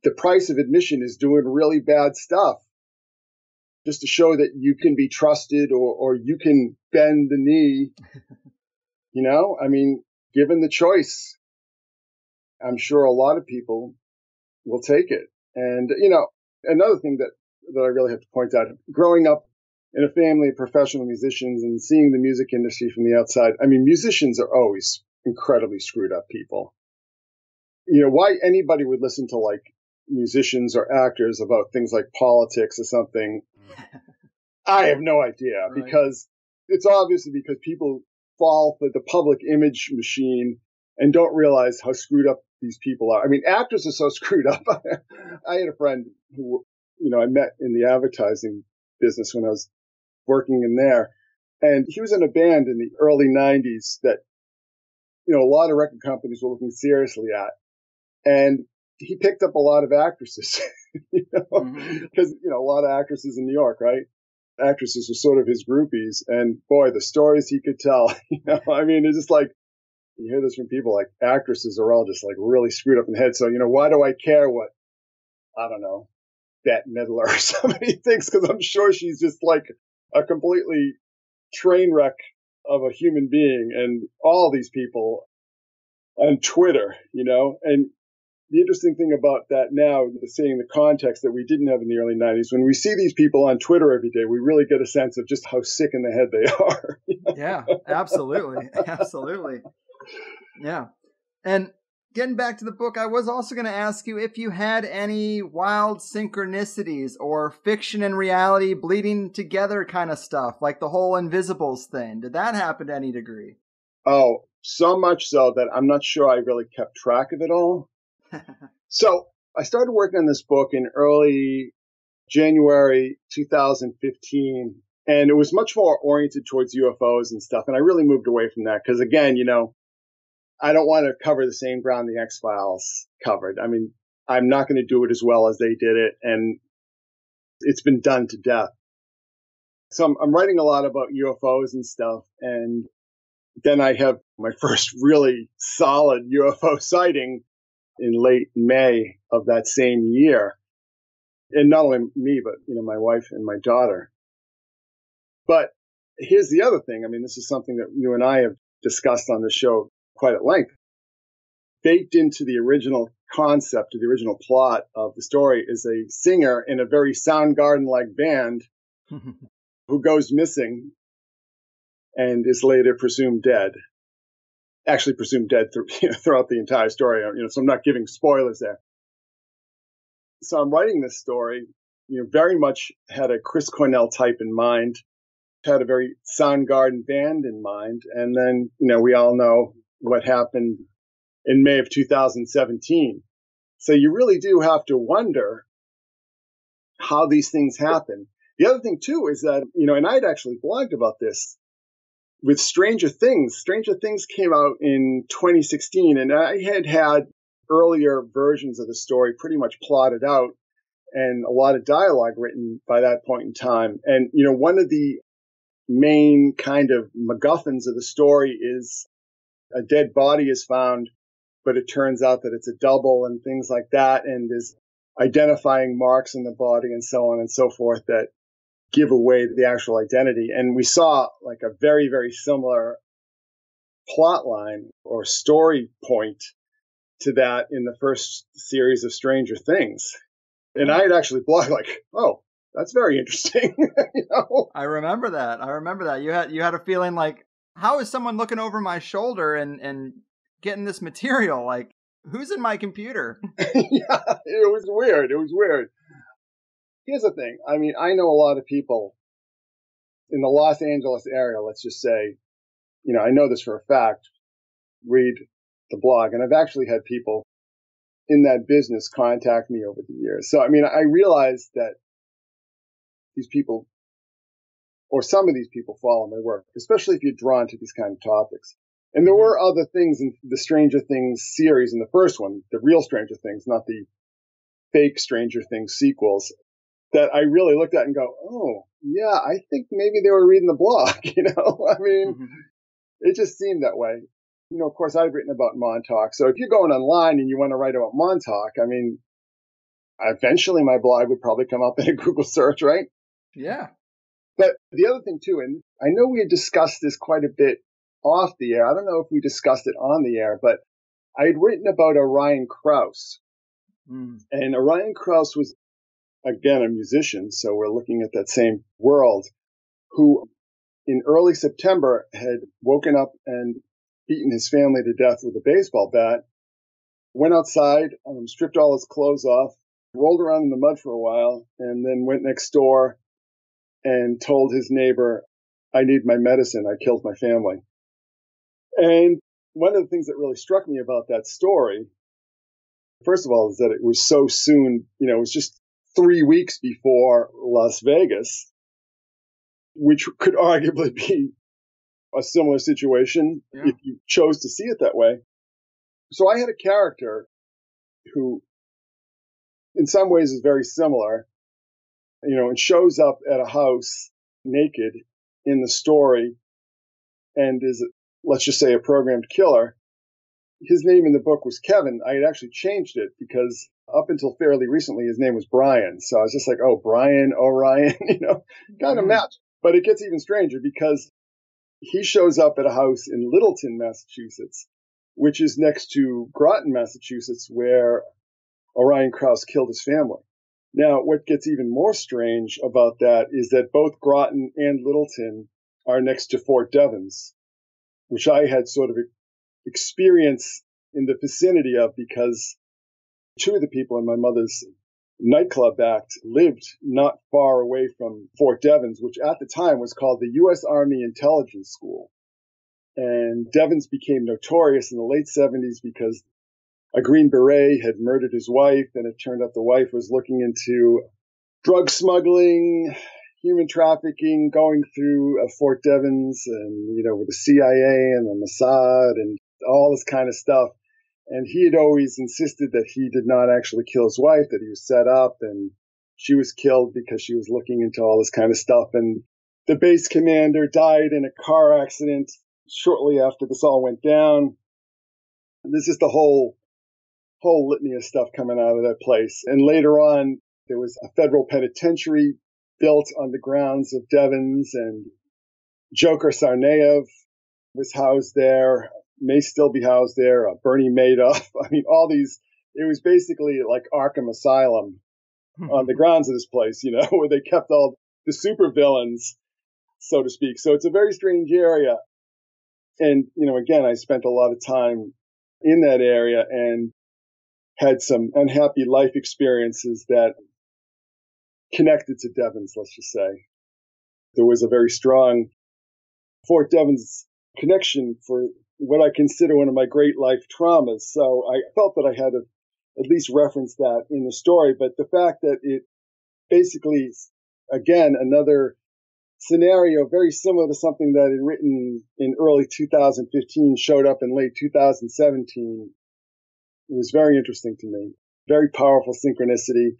[SPEAKER 3] the price of admission is doing really bad stuff just to show that you can be trusted or you can bend the knee. I mean, given the choice, I'm sure a lot of people will take it. And, another thing that I really have to point out, growing up in a family of professional musicians and seeing the music industry from the outside, I mean, musicians are always incredibly screwed up people. Why anybody would listen to like musicians or actors about things like politics or something, I have no idea. Right. Because it's obviously because people fall for the public image machine and don't realize how screwed up these people are. I mean, actors are so screwed up. I had a friend who, I met in the advertising business when I was working in there. And he was in a band in the early 90s that, a lot of record companies were looking seriously at. And he picked up a lot of actresses, because, a lot of actresses in New York, right? Actresses were sort of his groupies. And boy, the stories he could tell, I mean, it's just like, you hear this from people like actresses are all just like really screwed up in the head. So, why do I care what, I don't know, Bette Midler or somebody thinks? Because I'm sure she's just like a completely train wreck of a human being. And all these people on Twitter, and the interesting thing about that now, seeing the context that we didn't have in the early 90s, when we see these people on Twitter every day, we really get a sense of just how sick in the head they are.
[SPEAKER 1] Yeah, absolutely. Absolutely. Yeah. And getting back to the book, I was also going to ask you if you had any wild synchronicities or fiction and reality bleeding together kind of stuff, like the whole Invisibles thing. Did that happen to any degree?
[SPEAKER 3] Oh, so much so that I'm not sure I really kept track of it all. So I started working on this book in early January 2015. And it was much more oriented towards UFOs and stuff. And I really moved away from that because, again, I don't want to cover the same ground the X-Files covered. I mean, I'm not going to do it as well as they did it. And it's been done to death. So I'm writing a lot about UFOs and stuff. And then I have my first really solid UFO sighting in late May of that same year. And not only me, but, my wife and my daughter. But here's the other thing. I mean, this is something that you and I have discussed on the show quite at length. Baked into the original concept, the original plot of the story, is a singer in a very Soundgarden-like band who goes missing and is later presumed dead. Actually presumed dead throughout the entire story. So I'm not giving spoilers there. So I'm writing this story, very much had a Chris Cornell type in mind, had a very Soundgarden band in mind. And then, we all know what happened in May of 2017. So you really do have to wonder how these things happen. The other thing, too, is that, and I'd actually blogged about this with Stranger Things. Stranger Things came out in 2016, and I had earlier versions of the story pretty much plotted out and a lot of dialogue written by that point in time. And, one of the main kind of MacGuffins of the story is a dead body is found, but it turns out that it's a double and things like that. And there's identifying marks in the body and so on and so forth that give away the actual identity. And we saw like a very, very similar plot line or story point to that in the first series of Stranger Things. And I had actually blogged like, oh, that's very interesting.
[SPEAKER 1] I remember that. You had a feeling like, how is someone looking over my shoulder and getting this material? Like, who's in my computer?
[SPEAKER 3] Yeah, it was weird. Here's the thing. I mean, I know a lot of people in the Los Angeles area, let's just say, I know this for a fact, read the blog. And I've actually had people in that business contact me over the years. So, I mean, I realized that these people, or some of these people, follow my work, especially if you're drawn to these kind of topics. And there were other things in the Stranger Things series in the first one, the real Stranger Things, not the fake Stranger Things sequels, that I really looked at and go, oh, yeah, I think maybe they were reading the blog, I mean, it just seemed that way. Of course, I've written about Montauk. So if you're going online and you want to write about Montauk, I mean, eventually my blog would probably come up in a Google search, right?
[SPEAKER 1] Yeah.
[SPEAKER 3] But the other thing, too, and I know we had discussed this quite a bit off the air. I don't know if we discussed it on the air, but I had written about Orion Krause. And Orion Krause was, again, a musician. So we're looking at that same world, who in early September had woken up and beaten his family to death with a baseball bat, went outside, stripped all his clothes off, rolled around in the mud for a while, and then went next door and told his neighbor, I need my medicine. I killed my family. And one of the things that really struck me about that story, first of all, is that it was so soon, it was just 3 weeks before Las Vegas, which could arguably be a similar situation if you chose to see it that way. So I had a character who in some ways is very similar, and shows up at a house naked in the story and is, let's just say, a programmed killer. His name in the book was Kevin. I had actually changed it because up until fairly recently, his name was Brian. So I was just like, oh, Brian, Orion, kind of match. But it gets even stranger because he shows up at a house in Littleton, Massachusetts, which is next to Groton, Massachusetts, where Orion Krause killed his family. Now, what gets even more strange about that is that both Groton and Littleton are next to Fort Devens, which I had sort of experience in the vicinity of because two of the people in my mother's nightclub act lived not far away from Fort Devens, which at the time was called the U.S. Army Intelligence School. And Devens became notorious in the late 70s because a Green Beret had murdered his wife, and it turned out the wife was looking into drug smuggling, human trafficking going through Fort Devens and, with the CIA and the Mossad and all this kind of stuff. And he had always insisted that he did not actually kill his wife, that he was set up, and she was killed because she was looking into all this kind of stuff. And the base commander died in a car accident shortly after this all went down. There's just a whole litany of stuff coming out of that place. And later on, there was a federal penitentiary built on the grounds of Devens, and Joker Tsarnaev was housed there, may still be housed there, Bernie Madoff. I mean, all these, it was basically like Arkham Asylum on the grounds of this place, where they kept all the supervillains, so to speak. So it's a very strange area. And, again, I spent a lot of time in that area and had some unhappy life experiences that connected to Devens, let's just say. There was a very strong Fort Devens connection for what I consider one of my great life traumas. So I felt that I had to at least reference that in the story. But the fact that it basically, again, another scenario very similar to something that had written in early 2015 showed up in late 2017 was very interesting to me. Very powerful synchronicity,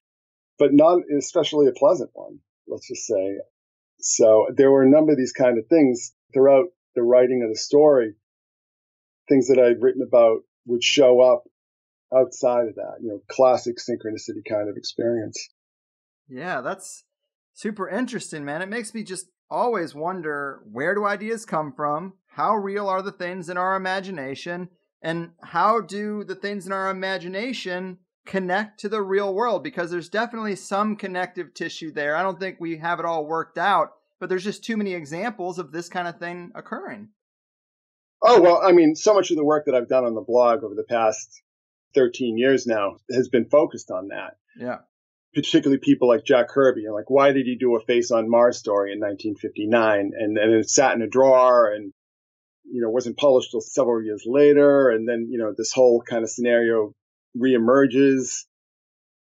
[SPEAKER 3] but not especially a pleasant one, let's just say. So there were a number of these kind of things throughout the writing of the story, things that I'd written about would show up outside of that, classic synchronicity kind of experience.
[SPEAKER 1] Yeah, that's super interesting, man. It makes me just always wonder, where do ideas come from? How real are the things in our imagination? And how do the things in our imagination connect to the real world? Because there's definitely some connective tissue there. I don't think we have it all worked out, but there's just too many examples of this kind of thing occurring.
[SPEAKER 3] Oh, well, I mean, so much of the work that I've done on the blog over the past 13 years now has been focused on that.
[SPEAKER 1] Yeah.
[SPEAKER 3] Particularly people like Jack Kirby, like, why did he do a Face on Mars story in 1959? And it sat in a drawer and, wasn't published till several years later. And then, this whole kind of scenario reemerges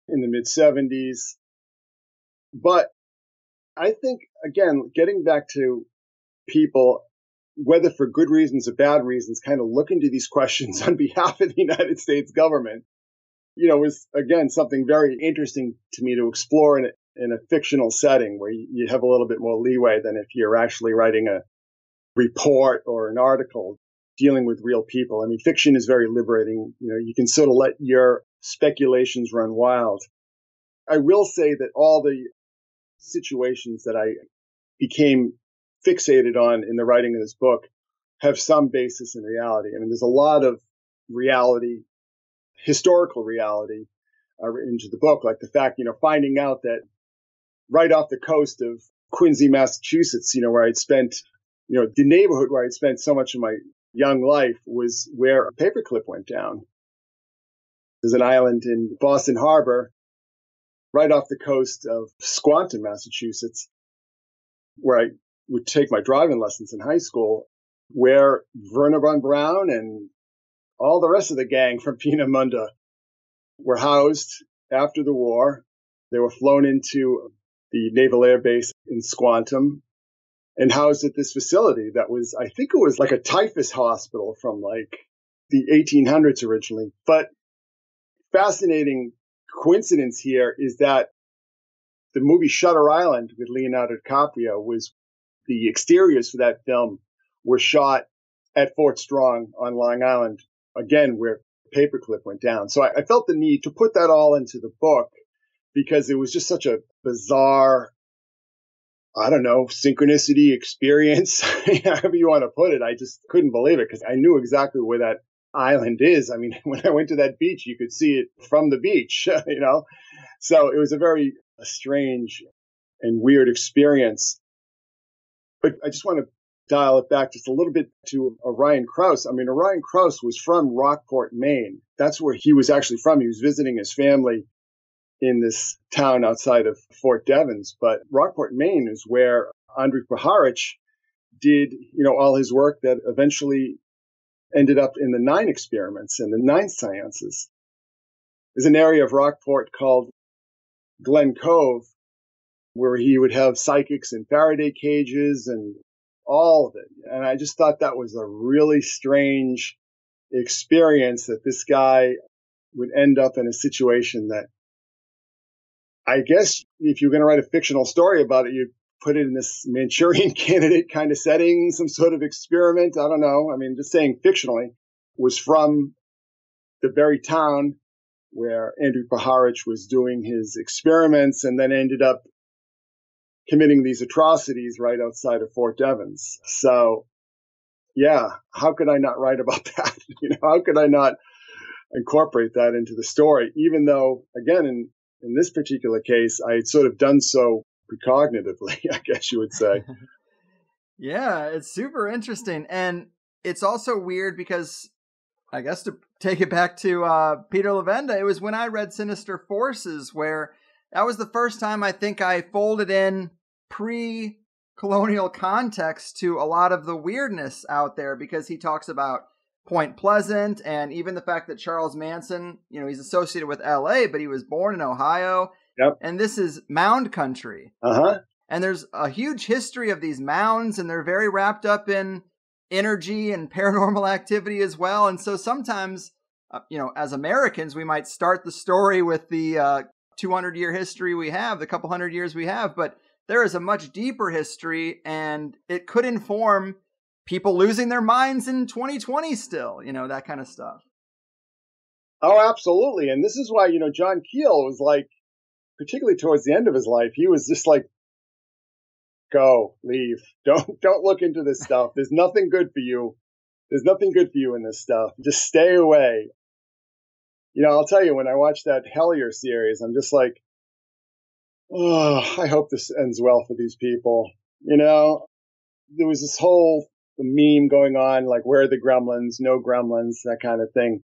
[SPEAKER 3] in the mid-70s. But I think, again, getting back to people, whether for good reasons or bad reasons, kind of look into these questions on behalf of the United States government, was, again, something very interesting to me to explore in a fictional setting where you have a little bit more leeway than if you're actually writing a report or an article dealing with real people. I mean, fiction is very liberating. You can sort of let your speculations run wild. I will say that all the situations that I became fixated on in the writing of this book have some basis in reality. I mean, there's a lot of reality, historical reality into the book, like the fact, finding out that right off the coast of Quincy, Massachusetts, where I'd spent, the neighborhood where I'd spent so much of my young life was where a paperclip went down. There's an island in Boston Harbor, right off the coast of Squantum, Massachusetts, where I would take my driving lessons in high school, where Werner von Braun and all the rest of the gang from Peenemünde were housed after the war. They were flown into the Naval Air Base in Squantum and housed at this facility that was, I think it was like a typhus hospital from like the 1800s originally. But fascinating coincidence here is that the movie Shutter Island with Leonardo DiCaprio was, the exteriors for that film were shot at Fort Strong on Long Island, again, where paperclip went down. So I felt the need to put that all into the book because it was just such a bizarre, I don't know, synchronicity experience, however you want to put it. I just couldn't believe it because I knew exactly where that island is. I mean, when I went to that beach, you could see it from the beach, So it was a very strange and weird experience. But I just want to dial it back just a little bit to Orion Krause. I mean, Orion Krause was from Rockport, Maine. That's where he was actually from. He was visiting his family in this town outside of Fort Devens. But Rockport, Maine is where Andrei Puharich did, all his work that eventually ended up in the 9 experiments and the 9 seances. There's an area of Rockport called Glen Cove where he would have psychics in Faraday cages and all of it. And I just thought that was a really strange experience that this guy would end up in a situation that I guess if you're going to write a fictional story about it, you'd put it in this Manchurian candidate kind of setting, some sort of experiment. I don't know. I mean, just saying fictionally, was from the very town where Andrew Paharich was doing his experiments and then ended up committing these atrocities right outside of Fort Devens. So, yeah, how could I not write about that? How could I not incorporate that into the story? Even though, again, in this particular case, I had sort of done so precognitively, I guess you would say.
[SPEAKER 1] Yeah, it's super interesting. And it's also weird because, I guess to take it back to Peter Levenda, it was when I read Sinister Forces where that was the first time I think I folded in pre-colonial context to a lot of the weirdness out there, because he talks about Point Pleasant and even the fact that Charles Manson, he's associated with LA, but he was born in Ohio.
[SPEAKER 3] Yep.
[SPEAKER 1] And this is mound country.
[SPEAKER 3] Uh-huh.
[SPEAKER 1] And there's a huge history of these mounds, and they're very wrapped up in energy and paranormal activity as well. And so sometimes, as Americans, we might start the story with the 200-year history we have, the couple hundred years we have, but there is a much deeper history, and it could inform people losing their minds in 2020 still, that kind of stuff.
[SPEAKER 3] Oh, absolutely. And this is why, John Keel was like, particularly towards the end of his life, he was just like, go, leave. Don't look into this stuff. There's nothing good for you. There's nothing good for you in this stuff. Just stay away. I'll tell you, when I watched that Hellier series, I'm just like, oh, I hope this ends well for these people. There was this whole meme going on, like, where are the gremlins? No gremlins, that kind of thing.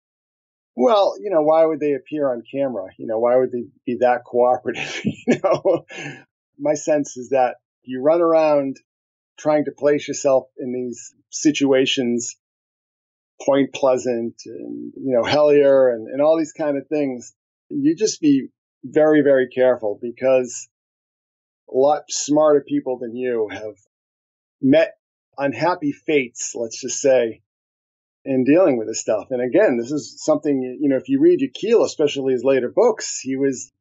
[SPEAKER 3] Well, why would they appear on camera? Why would they be that cooperative? My sense is that you run around trying to place yourself in these situations, Point Pleasant and, Hellier and all these kind of things. You just be very, very careful, because a lot smarter people than you have met unhappy fates, let's just say, in dealing with this stuff. And again, this is something, if you read Keel, especially his later books, he was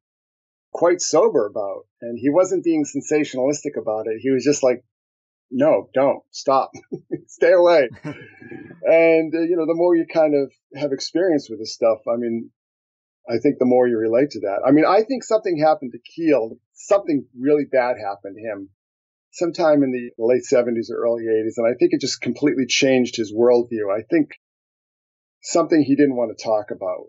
[SPEAKER 3] quite sober about, and he wasn't being sensationalistic about it. He was just like, no, don't, stop, stay away. And, the more you kind of have experience with this stuff, I mean, I think the more you relate to that. I mean, I think something happened to Keel, something really bad happened to him sometime in the late 70s or early 80s, and I think it just completely changed his worldview. I think something he didn't want to talk about,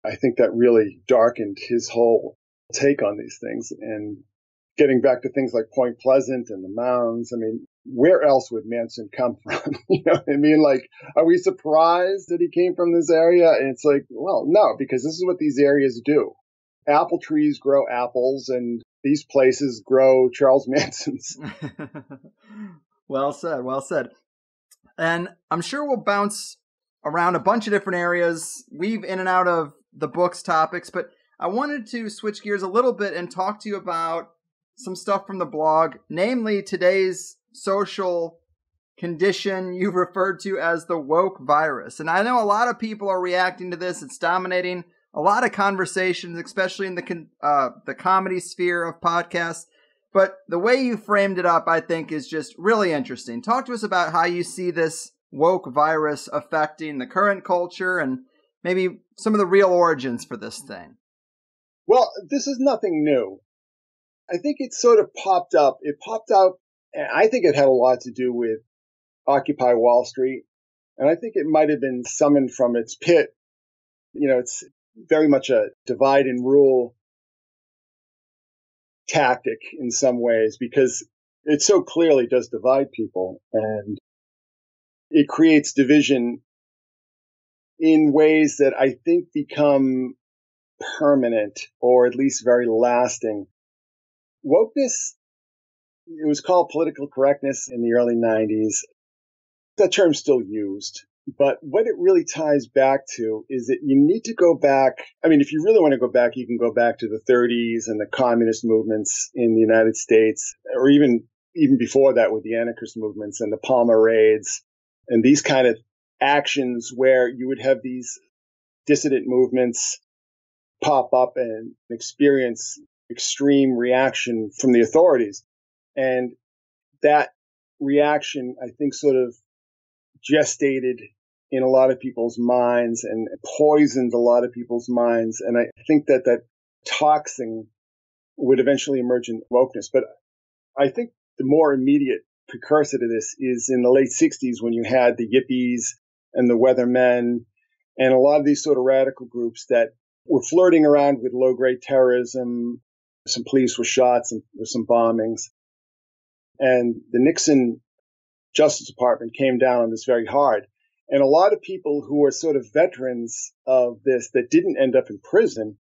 [SPEAKER 3] I think that really darkened his whole take on these things. And getting back to things like Point Pleasant and the mounds, I mean, where else would Manson come from? I mean, like, are we surprised that he came from this area? And it's like, well, no, because this is what these areas do. Apple trees grow apples, and these places grow Charles Mansons.
[SPEAKER 1] Well said, well said. And I'm sure we'll bounce around a bunch of different areas, weave in and out of the book's topics, but I wanted to switch gears a little bit and talk to you about some stuff from the blog, namely today's social condition you've referred to as the woke virus. And I know a lot of people are reacting to this. It's dominating a lot of conversations, especially in the comedy sphere of podcasts. But the way you framed it up, I think, is just really interesting. Talk to us about how you see this woke virus affecting the current culture and maybe some of the real origins for this thing.
[SPEAKER 3] Well, this is nothing new. I think it sort of popped up. It popped out, and I think it had a lot to do with Occupy Wall Street. And I think it might have been summoned from its pit. It's very much a divide and rule tactic in some ways, because it so clearly does divide people, and it creates division in ways that I think become permanent, or at least very lasting. Wokeness, it was called political correctness in the early 90s. That term's still used. But what it really ties back to is that you need to go back. I mean, if you really want to go back, you can go back to the 30s and the communist movements in the United States, or even before that with the anarchist movements and the Palmer raids and these kind of actions where you would have these dissident movements pop up and experience extreme reaction from the authorities. And that reaction, I think, sort of gestated in a lot of people's minds and poisoned a lot of people's minds. And I think that toxin would eventually emerge in wokeness. But I think the more immediate precursor to this is in the late 60s when you had the yippies and the weathermen and a lot of these sort of radical groups that were flirting around with low-grade terrorism. Some police were shot, there were some bombings. And the Nixon Justice Department came down on this very hard. And a lot of people who were sort of veterans of this that didn't end up in prison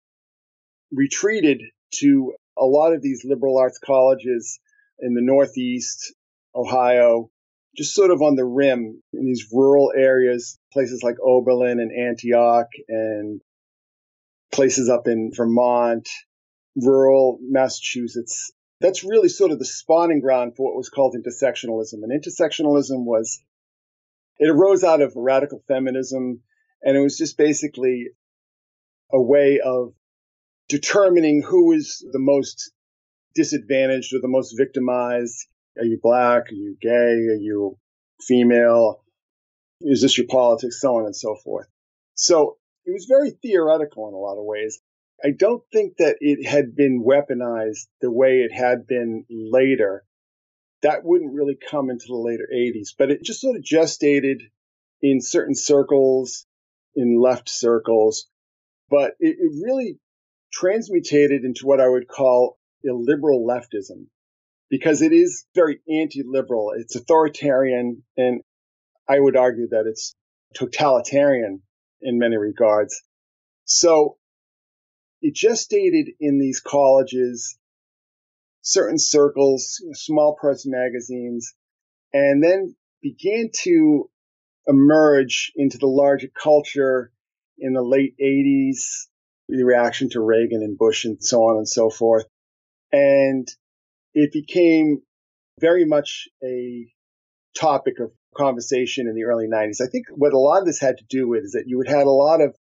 [SPEAKER 3] retreated to a lot of these liberal arts colleges in the Northeast, Ohio, just sort of on the rim in these rural areas, places like Oberlin and Antioch and places up in Vermont, rural Massachusetts. That's really sort of the spawning ground for what was called intersectionalism. And intersectionalism it arose out of radical feminism, and it was just basically a way of determining who was the most disadvantaged or the most victimized. Are you black? Are you gay? Are you female? Is this your politics? So on and so forth. So it was very theoretical in a lot of ways. I don't think that it had been weaponized the way it had been later. That wouldn't really come into the later 80s, but it just sort of gestated in certain circles, in left circles, but it really transmutated into what I would call illiberal leftism, because it is very anti-liberal. It's authoritarian, and I would argue that it's totalitarian in many regards. So it gestated in these colleges, certain circles, small press magazines, and then began to emerge into the larger culture in the late 80s, the reaction to Reagan and Bush and so on and so forth. And it became very much a topic of conversation in the early 90s. I think what a lot of this had to do with is that you had a lot of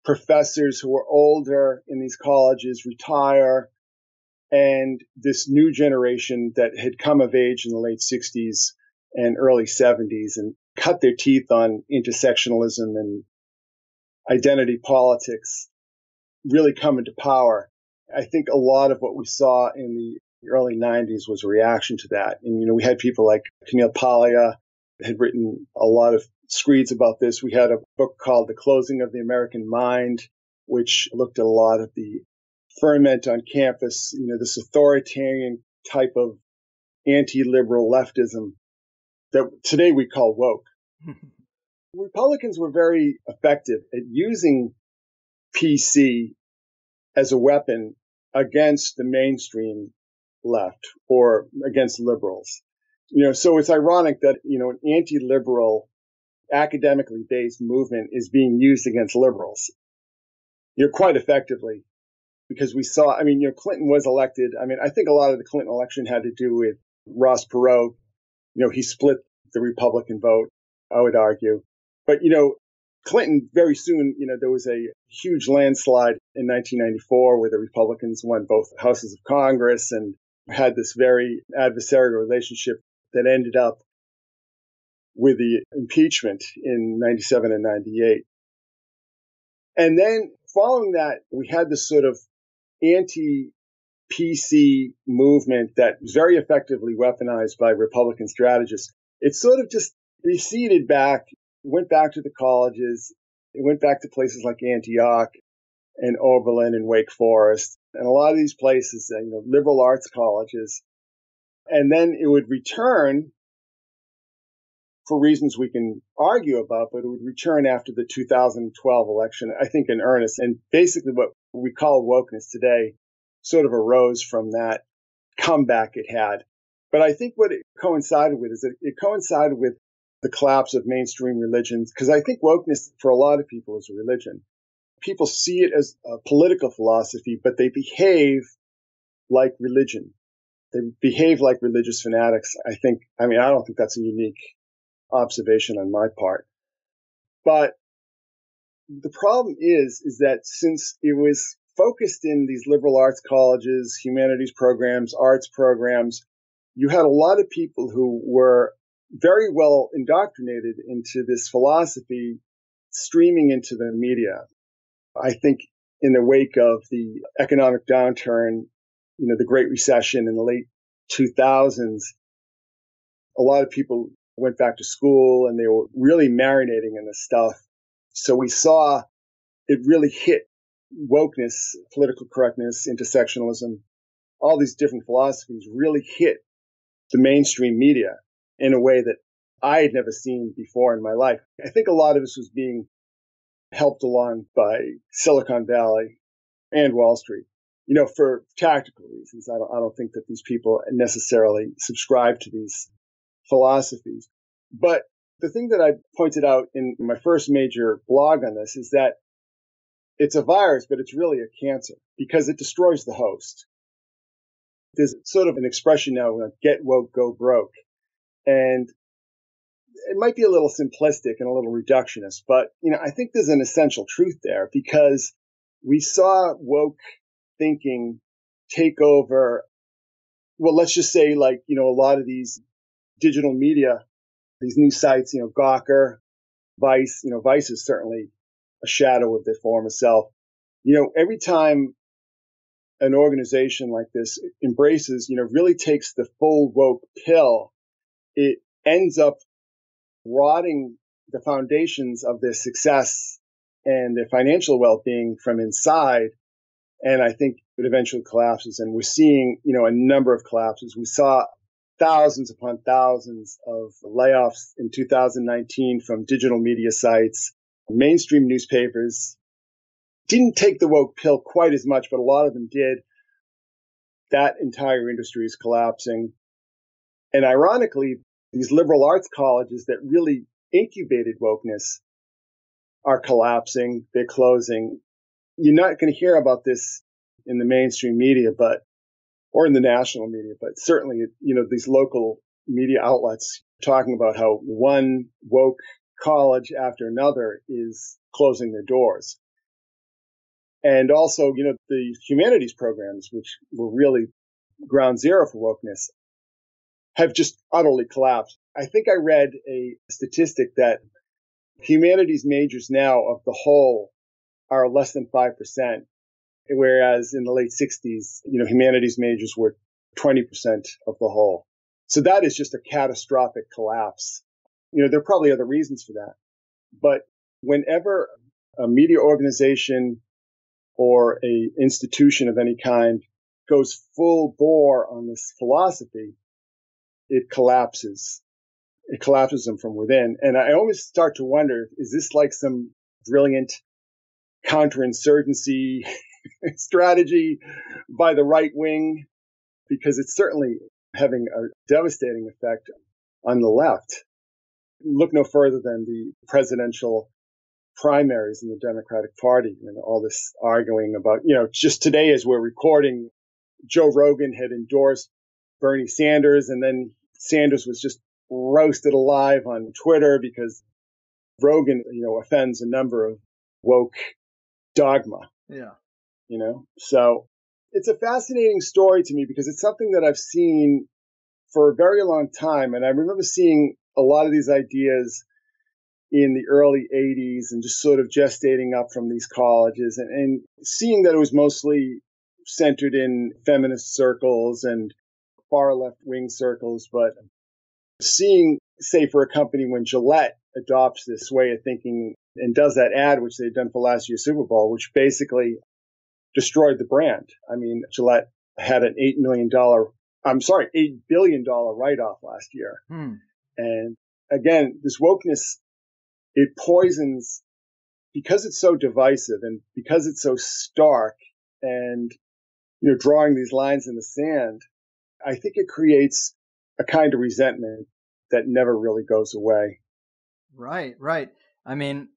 [SPEAKER 3] professors who were older in these colleges retire, and this new generation that had come of age in the late 60s and early 70s and cut their teeth on intersectionalism and identity politics really come into power. I think a lot of what we saw in the early 90s was a reaction to that. And, we had people like Camille Paglia had written a lot of screeds about this. We had a book called The Closing of the American Mind, which looked at a lot of the ferment on campus, this authoritarian type of anti-liberal leftism that today we call woke. Republicans were very effective at using PC as a weapon against the mainstream left or against liberals. So it's ironic that, an anti-liberal, academically based movement is being used against liberals, quite effectively, because we saw, Clinton was elected. I think a lot of the Clinton election had to do with Ross Perot. He split the Republican vote, I would argue. But, Clinton, very soon, there was a huge landslide in 1994 where the Republicans won both houses of Congress and had this very adversarial relationship that ended up with the impeachment in 97 and 98. And then following that, we had this sort of anti-PC movement that was very effectively weaponized by Republican strategists. It sort of just receded back, went back to the colleges, it went back to places like Antioch and Oberlin and Wake Forest, and a lot of these places, liberal arts colleges. And then it would return for reasons we can argue about, but it would return after the 2012 election, I think in earnest. And basically what we call wokeness today sort of arose from that comeback it had. But I think what it coincided with is that it coincided with the collapse of mainstream religions, because I think wokeness for a lot of people is a religion. People see it as a political philosophy, but they behave like religion. They behave like religious fanatics. I don't think that's a unique observation on my part. But the problem is that since it was focused in these liberal arts colleges, humanities programs, arts programs, you had a lot of people who were very well indoctrinated into this philosophy streaming into the media. I think in the wake of the economic downturn, the Great Recession in the late 2000s, a lot of people went back to school and they were really marinating in this stuff. So we saw it really hit wokeness, political correctness, intersectionalism, all these different philosophies really hit the mainstream media in a way that I had never seen before in my life. I think a lot of this was being helped along by Silicon Valley and Wall Street, for tactical reasons. I don't think that these people necessarily subscribe to these philosophies. But the thing that I pointed out in my first major blog on this is that it's a virus, but it's really a cancer because it destroys the host. There's sort of an expression now, get woke, go broke. And it might be a little simplistic and a little reductionist, but, I think there's an essential truth there because we saw woke thinking take over. Well, let's just say a lot of these digital media, these new sites, Gawker, Vice, Vice is certainly a shadow of their former self. Every time an organization like this embraces, really takes the full woke pill, it ends up rotting the foundations of their success and their financial well-being from inside. And I think it eventually collapses. And we're seeing, a number of collapses. We saw thousands upon thousands of layoffs in 2019 from digital media sites. Mainstream newspapers didn't take the woke pill quite as much, but a lot of them did. That entire industry is collapsing. And ironically, these liberal arts colleges that really incubated wokeness are collapsing. They're closing. You're not going to hear about this in the mainstream media, or in the national media, but certainly, these local media outlets talking about how one woke college after another is closing their doors. And also, the humanities programs, which were really ground zero for wokeness, have just utterly collapsed. I think I read a statistic that humanities majors now of the whole are less than 5%, whereas in the late 60s, humanities majors were 20% of the whole. So that is just a catastrophic collapse. There are probably other reasons for that. But whenever a media organization or a institution of any kind goes full bore on this philosophy, it collapses. It collapses them from within. And I always start to wonder, is this like some brilliant counterinsurgency strategy by the right wing? Because it's certainly having a devastating effect on the left. Look no further than the presidential primaries in the Democratic Party and all this arguing about, just today as we're recording, Joe Rogan had endorsed Bernie Sanders, and then Sanders was just roasted alive on Twitter because Rogan, offends a number of woke dogma.
[SPEAKER 1] Yeah.
[SPEAKER 3] So it's a fascinating story to me because it's something that I've seen for a very long time. And I remember seeing a lot of these ideas in the early 80s and just sort of gestating up from these colleges and seeing that it was mostly centered in feminist circles and far left wing circles. But seeing, say, for a company when Gillette adopts this way of thinking and does that ad, which they'd done for last year's Super Bowl, which basically destroyed the brand. I mean, Gillette had an $8 billion write-off last year. And again, this wokeness, it poisons because it's so divisive and because it's so stark and, drawing these lines in the sand. I think it creates a kind of resentment that never really goes away.
[SPEAKER 1] Right, right. I mean,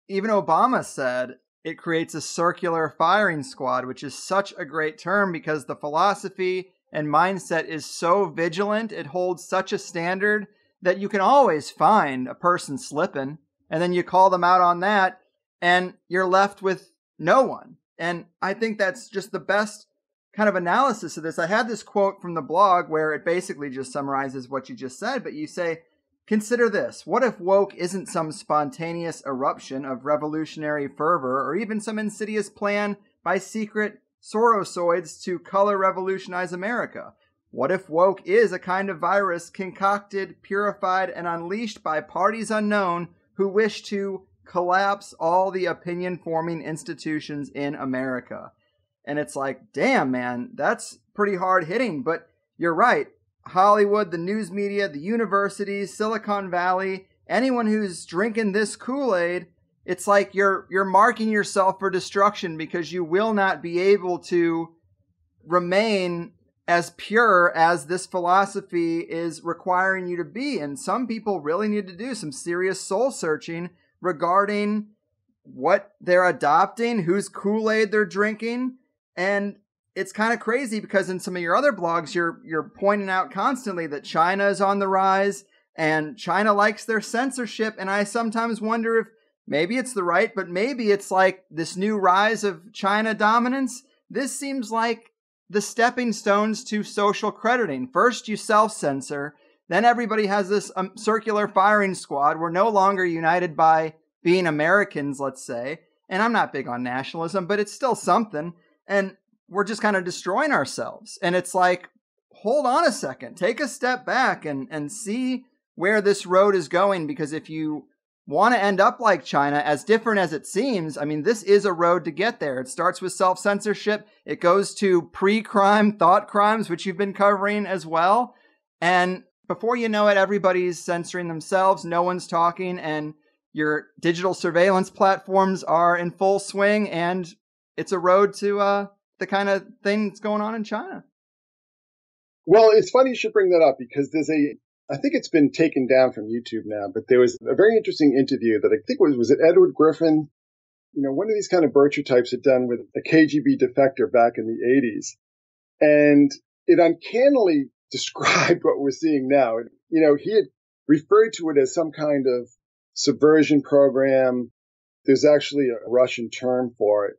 [SPEAKER 1] even Obama said it creates a circular firing squad, which is such a great term because the philosophy and mindset is so vigilant. It holds such a standard that you can always find a person slipping, and then you call them out on that, and you're left with no one. And I think that's just the best kind of analysis of this. I had this quote from the blog where it basically just summarizes what you just said, but you say, consider this. What if woke isn't some spontaneous eruption of revolutionary fervor or even some insidious plan by secret Sorosoids to color revolutionize America? What if woke is a kind of virus concocted, purified, and unleashed by parties unknown who wish to collapse all the opinion-forming institutions in America? And it's like, damn, man, that's pretty hard-hitting, but you're right. Hollywood, the news media, the universities, Silicon Valley, anyone who's drinking this Kool-Aid, it's like you're marking yourself for destruction because you will not be able to remain as pure as this philosophy is requiring you to be. And some people really need to do some serious soul searching regarding what they're adopting, whose Kool-Aid they're drinking. And it's kind of crazy because in some of your other blogs, you're pointing out constantly that China is on the rise and China likes their censorship. And I sometimes wonder if maybe it's the right, but maybe it's like this new rise of China dominance. This seems like the stepping stones to social crediting. First, you self-censor. Then everybody has this circular firing squad. We're no longer united by being Americans, let's say. And I'm not big on nationalism, but it's still something. And we're just kind of destroying ourselves. And it's like, hold on a second, take a step back and see where this road is going. Because if you want to end up like China, as different as it seems, I mean, this is a road to get there. It starts with self-censorship. It goes to pre-crime thought crimes, which you've been covering as well. And before you know it, everybody's censoring themselves. No one's talking. And your digital surveillance platforms are in full swing. And it's a road to the kind of thing that's going on in China.
[SPEAKER 3] Well, it's funny you should bring that up because I think it's been taken down from YouTube now, but there was a very interesting interview that I think was it Edward Griffin? One of these kind of Bircher types had done with a KGB defector back in the 80s. And it uncannily described what we're seeing now. He had referred to it as some kind of subversion program. There's actually a Russian term for it.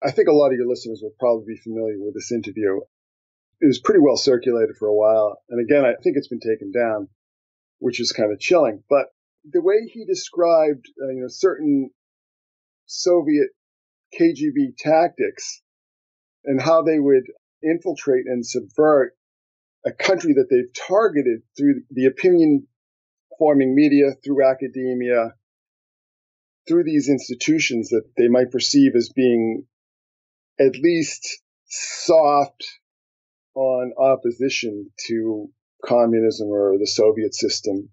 [SPEAKER 3] I think a lot of your listeners will probably be familiar with this interview. It was pretty well circulated for a while. And again, I think it's been taken down, which is kind of chilling. But the way he described, certain Soviet KGB tactics and how they would infiltrate and subvert a country that they've targeted through the opinion-forming media, through academia, through these institutions that they might perceive as being at least soft on opposition to communism or the Soviet system.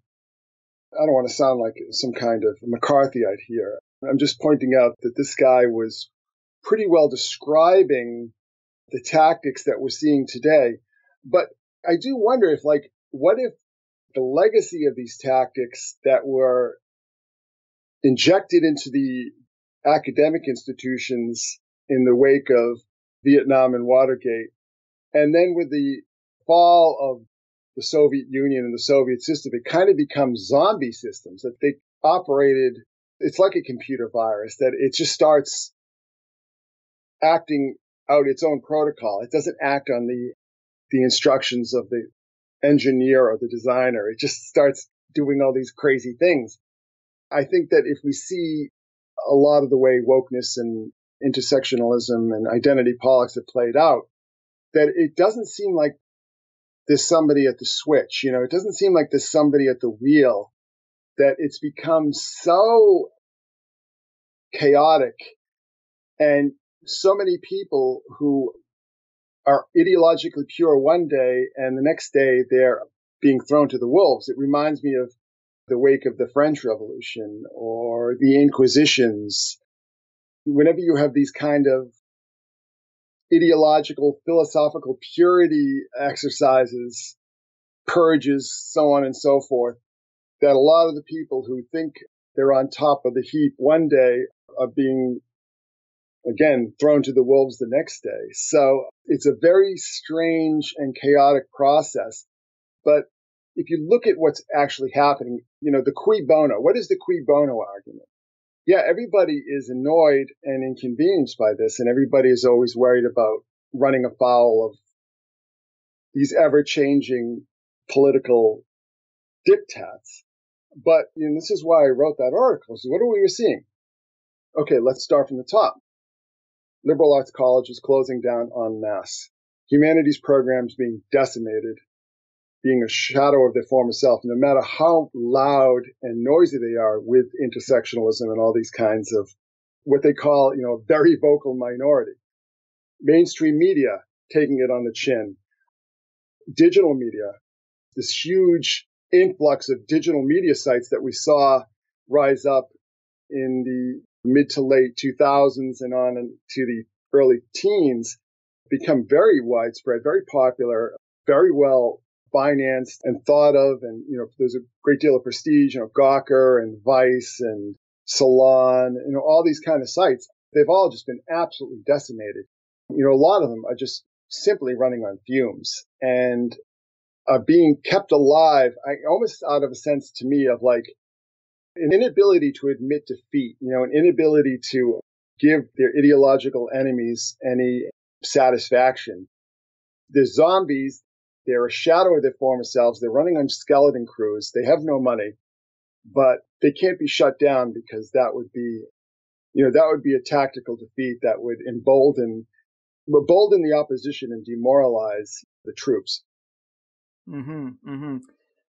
[SPEAKER 3] I don't want to sound like some kind of McCarthyite here. I'm just pointing out that this guy was pretty well describing the tactics that we're seeing today. But I do wonder what if the legacy of these tactics that were injected into the academic institutions in the wake of Vietnam and Watergate, and then with the fall of the Soviet Union and the Soviet system, it kind of becomes zombie systems that they operated. It's like a computer virus that it just starts acting out its own protocol. It doesn't act on the instructions of the engineer or the designer. It just starts doing all these crazy things. I think that if we see a lot of the way wokeness and intersectionalism and identity politics have played out, that it doesn't seem like there's somebody at the switch. It doesn't seem like there's somebody at the wheel, that it's become so chaotic and so many people who are ideologically pure one day and the next day they're being thrown to the wolves. It reminds me of the wake of the French Revolution or the Inquisitions. Whenever you have these kind of ideological, philosophical purity exercises, purges, so on and so forth, that a lot of the people who think they're on top of the heap one day are being, again, thrown to the wolves the next day. So it's a very strange and chaotic process. But if you look at what's actually happening, the cui bono, what is the cui bono argument? Yeah, everybody is annoyed and inconvenienced by this, and everybody is always worried about running afoul of these ever-changing political diktats. But this is why I wrote that article. So what are we seeing? Okay, let's start from the top. Liberal arts colleges closing down en masse. Humanities programs being decimated, being a shadow of their former self, no matter how loud and noisy they are with intersectionalism and all these kinds of what they call, a very vocal minority. Mainstream media taking it on the chin. Digital media, this huge influx of digital media sites that we saw rise up in the mid to late 2000s and on into the early teens, become very widespread, very popular, very well financed and thought of. And, there's a great deal of prestige, Gawker and Vice and Salon, all these kind of sites. They've all just been absolutely decimated. A lot of them are just simply running on fumes and are being kept alive, almost out of a sense to me of like an inability to admit defeat, an inability to give their ideological enemies any satisfaction. They're zombies. They're a shadow of their former selves. They're running on skeleton crews. They have no money, but they can't be shut down because that would be a tactical defeat that would embolden the opposition and demoralize the troops.
[SPEAKER 1] Mm-hmm. Mm-hmm.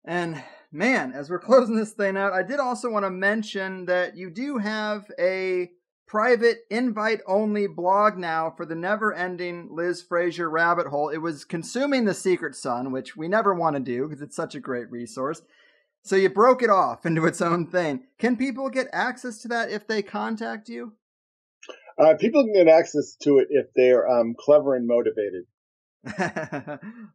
[SPEAKER 1] And man, as we're closing this thing out, I did also want to mention that you do have a private invite-only blog now for the never-ending Liz Fraser rabbit hole. It was consuming The Secret Sun, which we never want to do because it's such a great resource. So you broke it off into its own thing. Can people get access to that if they contact you?
[SPEAKER 3] People can get access to it if they're clever and motivated.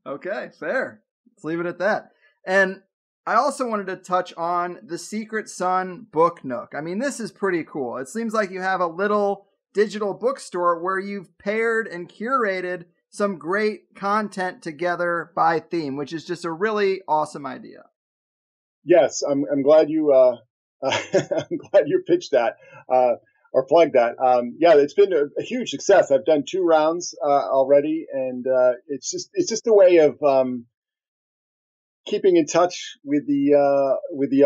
[SPEAKER 1] Okay, fair. Let's leave it at that. And I also wanted to touch on the Secret Sun Book Nook. I mean, this is pretty cool. It seems like you have a little digital bookstore where you've paired and curated some great content together by theme, which is just a really awesome idea.
[SPEAKER 3] Yes, I'm glad you I'm glad you pitched that or plugged that. Yeah, it's been a huge success. I've done 2 rounds already, and it's just a way of keeping in touch with the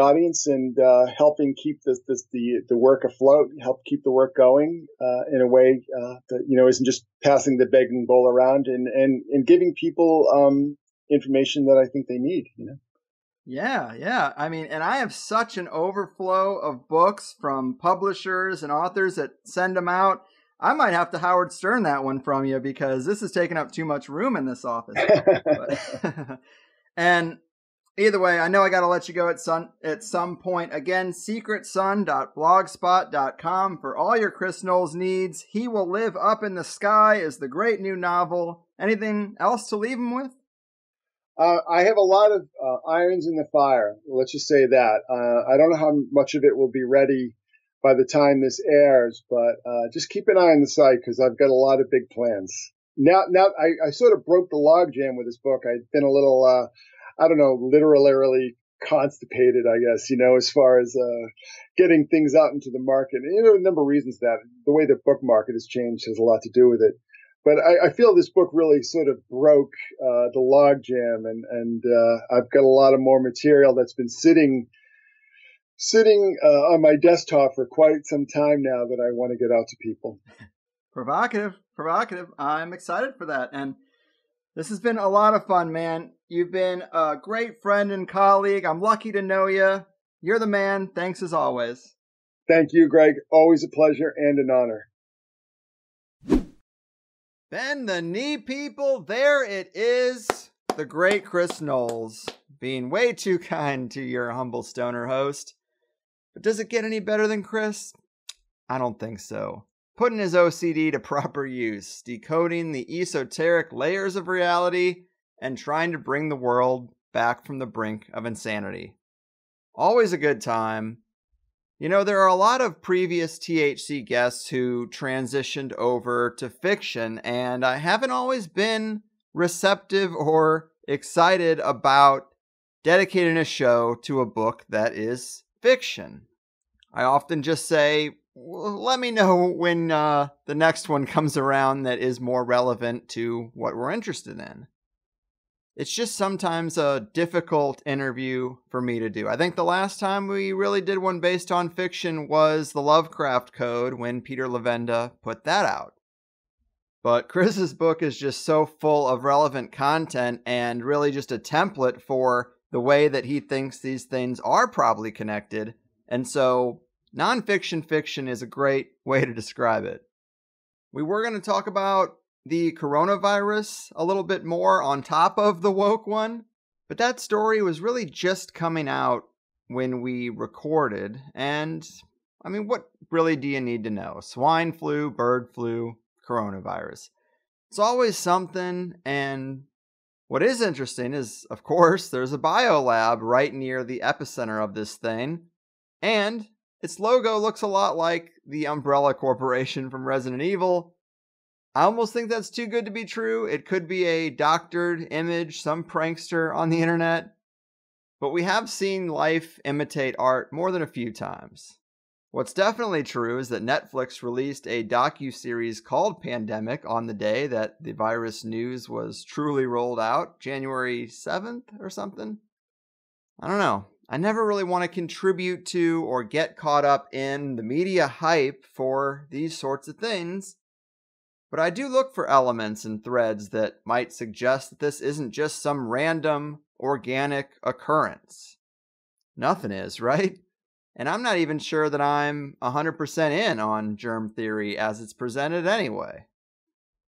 [SPEAKER 3] audience and helping keep the work afloat, help keep the work going in a way that isn't just passing the begging bowl around and giving people information that I think they need.
[SPEAKER 1] Yeah. I mean, and I have such an overflow of books from publishers and authors that send them out. I might have to Howard Stern that one from you because this is taking up too much room in this office. And either way, I know I got to let you go at some point. Again, secretsun.blogspot.com for all your Chris Knowles needs. He Will Live Up in the Sky is the great new novel. Anything else to leave him with?
[SPEAKER 3] I have a lot of irons in the fire. Let's just say that. I don't know how much of it will be ready by the time this airs, but just keep an eye on the site because I've got a lot of big plans. Now I sort of broke the logjam with this book. I'd been a little, literally constipated, I guess, as far as getting things out into the market. And, a number of reasons that the way the book market has changed has a lot to do with it. But I feel this book really sort of broke the logjam, and I've got a lot of more material that's been sitting on my desktop for quite some time now that I want to get out to people.
[SPEAKER 1] Provocative. I'm excited for that. And this has been a lot of fun, man. You've been a great friend and colleague. I'm lucky to know you. You're the man. Thanks as always.
[SPEAKER 3] Thank you, Greg. Always a pleasure and an honor.
[SPEAKER 1] Bend the knee, people. There it is. The great Chris Knowles, being way too kind to your humble stoner host. But does it get any better than Chris? I don't think so. Putting his OCD to proper use, decoding the esoteric layers of reality, and trying to bring the world back from the brink of insanity. Always a good time. You know, there are a lot of previous THC guests who transitioned over to fiction, and I haven't always been receptive or excited about dedicating a show to a book that is fiction. I often just say, well, let me know when the next one comes around that is more relevant to what we're interested in. It's just sometimes a difficult interview for me to do. I think the last time we really did one based on fiction was the Lovecraft Code when Peter Levenda put that out. But Chris's book is just so full of relevant content and really just a template for the way that he thinks these things are probably connected. And so nonfiction fiction is a great way to describe it. We were going to talk about the coronavirus a little bit more on top of the woke one, but that story was really just coming out when we recorded, and I mean, what really do you need to know? Swine flu, bird flu, coronavirus. It's always something, and what is interesting is, of course, there's a biolab right near the epicenter of this thing, and its logo looks a lot like the Umbrella Corporation from Resident Evil. I almost think that's too good to be true. It could be a doctored image, some prankster on the internet. But we have seen life imitate art more than a few times. What's definitely true is that Netflix released a docuseries called Pandemic on the day that the virus news was truly rolled out, January 7th or something. I don't know. I never really want to contribute to or get caught up in the media hype for these sorts of things. But I do look for elements and threads that might suggest that this isn't just some random, organic occurrence. Nothing is, right? And I'm not even sure that I'm 100% in on germ theory as it's presented anyway.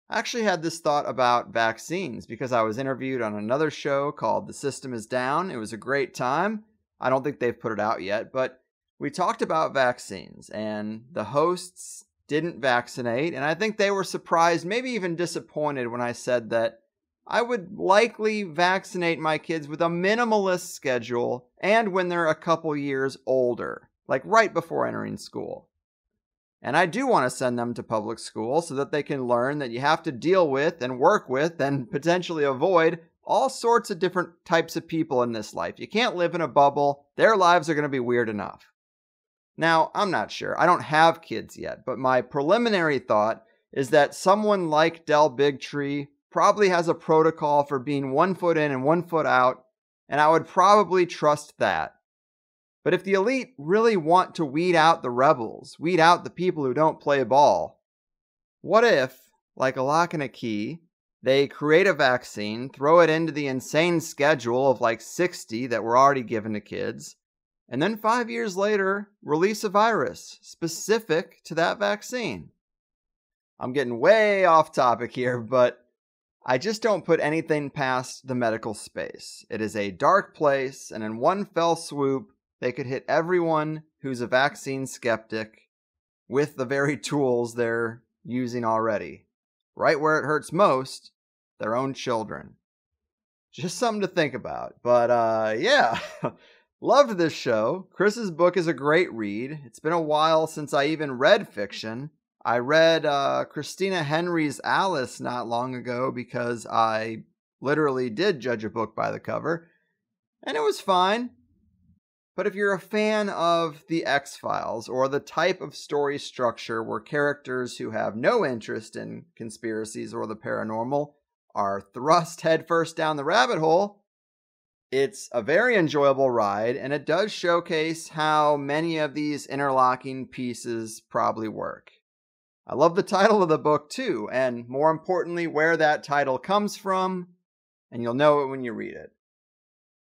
[SPEAKER 1] I actually had this thought about vaccines because I was interviewed on another show called The System is Down. It was a great time. I don't think they've put it out yet, but we talked about vaccines, and the hosts didn't vaccinate, and I think they were surprised, maybe even disappointed when I said that I would likely vaccinate my kids with a minimalist schedule and when they're a couple years older, like right before entering school. And I do want to send them to public school so that they can learn that you have to deal with and work with and potentially avoid all sorts of different types of people in this life. You can't live in a bubble. Their lives are going to be weird enough. Now, I'm not sure. I don't have kids yet, but my preliminary thought is that someone like Del Bigtree probably has a protocol for being 1 foot in and 1 foot out, and I would probably trust that. But if the elite really want to weed out the rebels, weed out the people who don't play ball, what if, like a lock and a key, they create a vaccine, throw it into the insane schedule of like 60 that were already given to kids, and then 5 years later, release a virus specific to that vaccine? I'm getting way off topic here, but I just don't put anything past the medical space. It is a dark place, and in one fell swoop, they could hit everyone who's a vaccine skeptic with the very tools they're using already. Right where it hurts most, their own children. Just something to think about. But yeah, loved this show. Chris's book is a great read. It's been a while since I even read fiction. I read Christina Henry's Alice not long ago because I literally did judge a book by the cover, and it was fine. But if you're a fan of The X-Files or the type of story structure where characters who have no interest in conspiracies or the paranormal are thrust headfirst down the rabbit hole, it's a very enjoyable ride, and it does showcase how many of these interlocking pieces probably work. I love the title of the book too, and more importantly, where that title comes from, and you'll know it when you read it.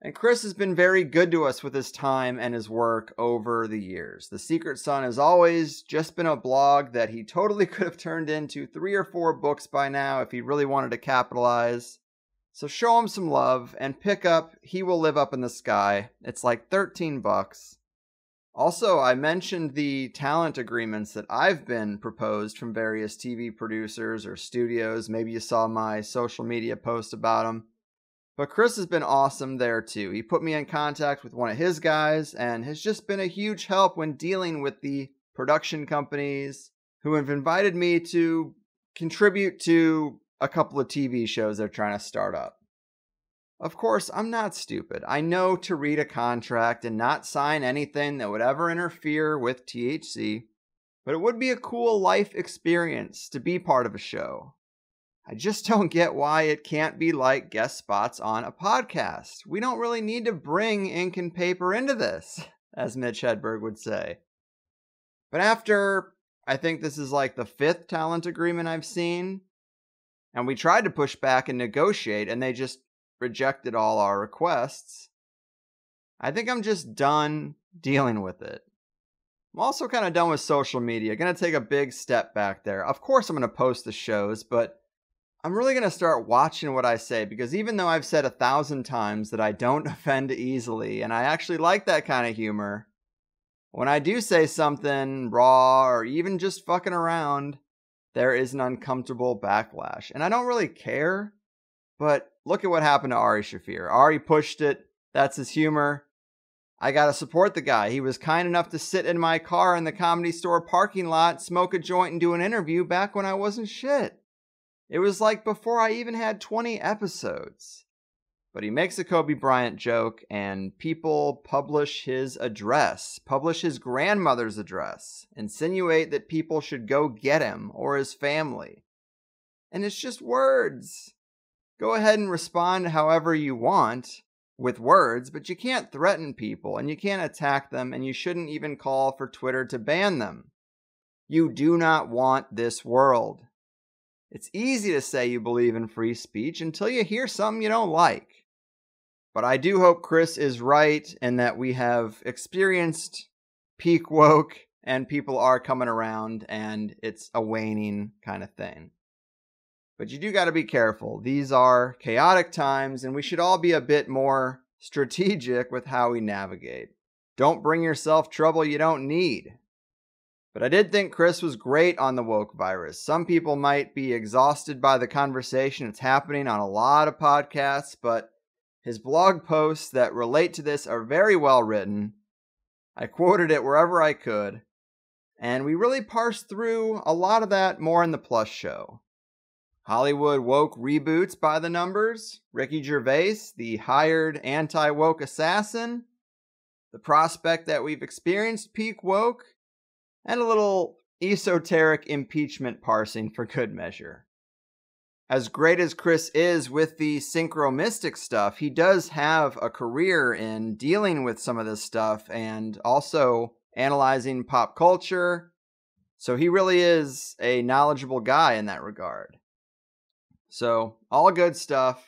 [SPEAKER 1] And Chris has been very good to us with his time and his work over the years. The Secret Sun has always just been a blog that he totally could have turned into 3 or 4 books by now if he really wanted to capitalize. So show him some love and pick up He Will Live Up in the Sky. It's like $13. Also, I mentioned the talent agreements that I've been proposed from various TV producers or studios. Maybe you saw my social media post about them. But Chris has been awesome there too. He put me in contact with one of his guys and has just been a huge help when dealing with the production companies who have invited me to contribute to a couple of TV shows they're trying to start up. Of course, I'm not stupid. I know to read a contract and not sign anything that would ever interfere with THC, but it would be a cool life experience to be part of a show. I just don't get why it can't be like guest spots on a podcast. We don't really need to bring ink and paper into this, as Mitch Hedberg would say. But after, I think this is like the 5th talent agreement I've seen, and we tried to push back and negotiate, and they just rejected all our requests, I think I'm just done dealing with it. I'm also kind of done with social media. Gonna take a big step back there. Of course I'm gonna post the shows, but I'm really gonna start watching what I say, because even though I've said 1,000 times that I don't offend easily, and I actually like that kind of humor, when I do say something raw or even just fucking around, there is an uncomfortable backlash. And I don't really care, but look at what happened to Ari Shaffir. Ari pushed it. That's his humor. I gotta support the guy. He was kind enough to sit in my car in the Comedy Store parking lot, smoke a joint, and do an interview back when I wasn't shit. It was like before I even had 20 episodes. But he makes a Kobe Bryant joke, and people publish his address, publish his grandmother's address, insinuate that people should go get him or his family. And it's just words. Go ahead and respond however you want with words, but you can't threaten people, and you can't attack them, and you shouldn't even call for Twitter to ban them. You do not want this world. It's easy to say you believe in free speech until you hear something you don't like. But I do hope Chris is right and that we have experienced peak woke and people are coming around and it's a waning kind of thing. But you do got to be careful. These are chaotic times and we should all be a bit more strategic with how we navigate. Don't bring yourself trouble you don't need. But I did think Chris was great on the woke virus. Some people might be exhausted by the conversation. It's happening on a lot of podcasts, but his blog posts that relate to this are very well written. I quoted it wherever I could. And we really parsed through a lot of that more in the Plus show. Hollywood woke reboots by the numbers. Ricky Gervais, the hired anti-woke assassin. The prospect that we've experienced peak woke. And a little esoteric impeachment parsing for good measure. As great as Chris is with the Synchromystic stuff, he does have a career in dealing with some of this stuff and also analyzing pop culture. So he really is a knowledgeable guy in that regard. So, all good stuff.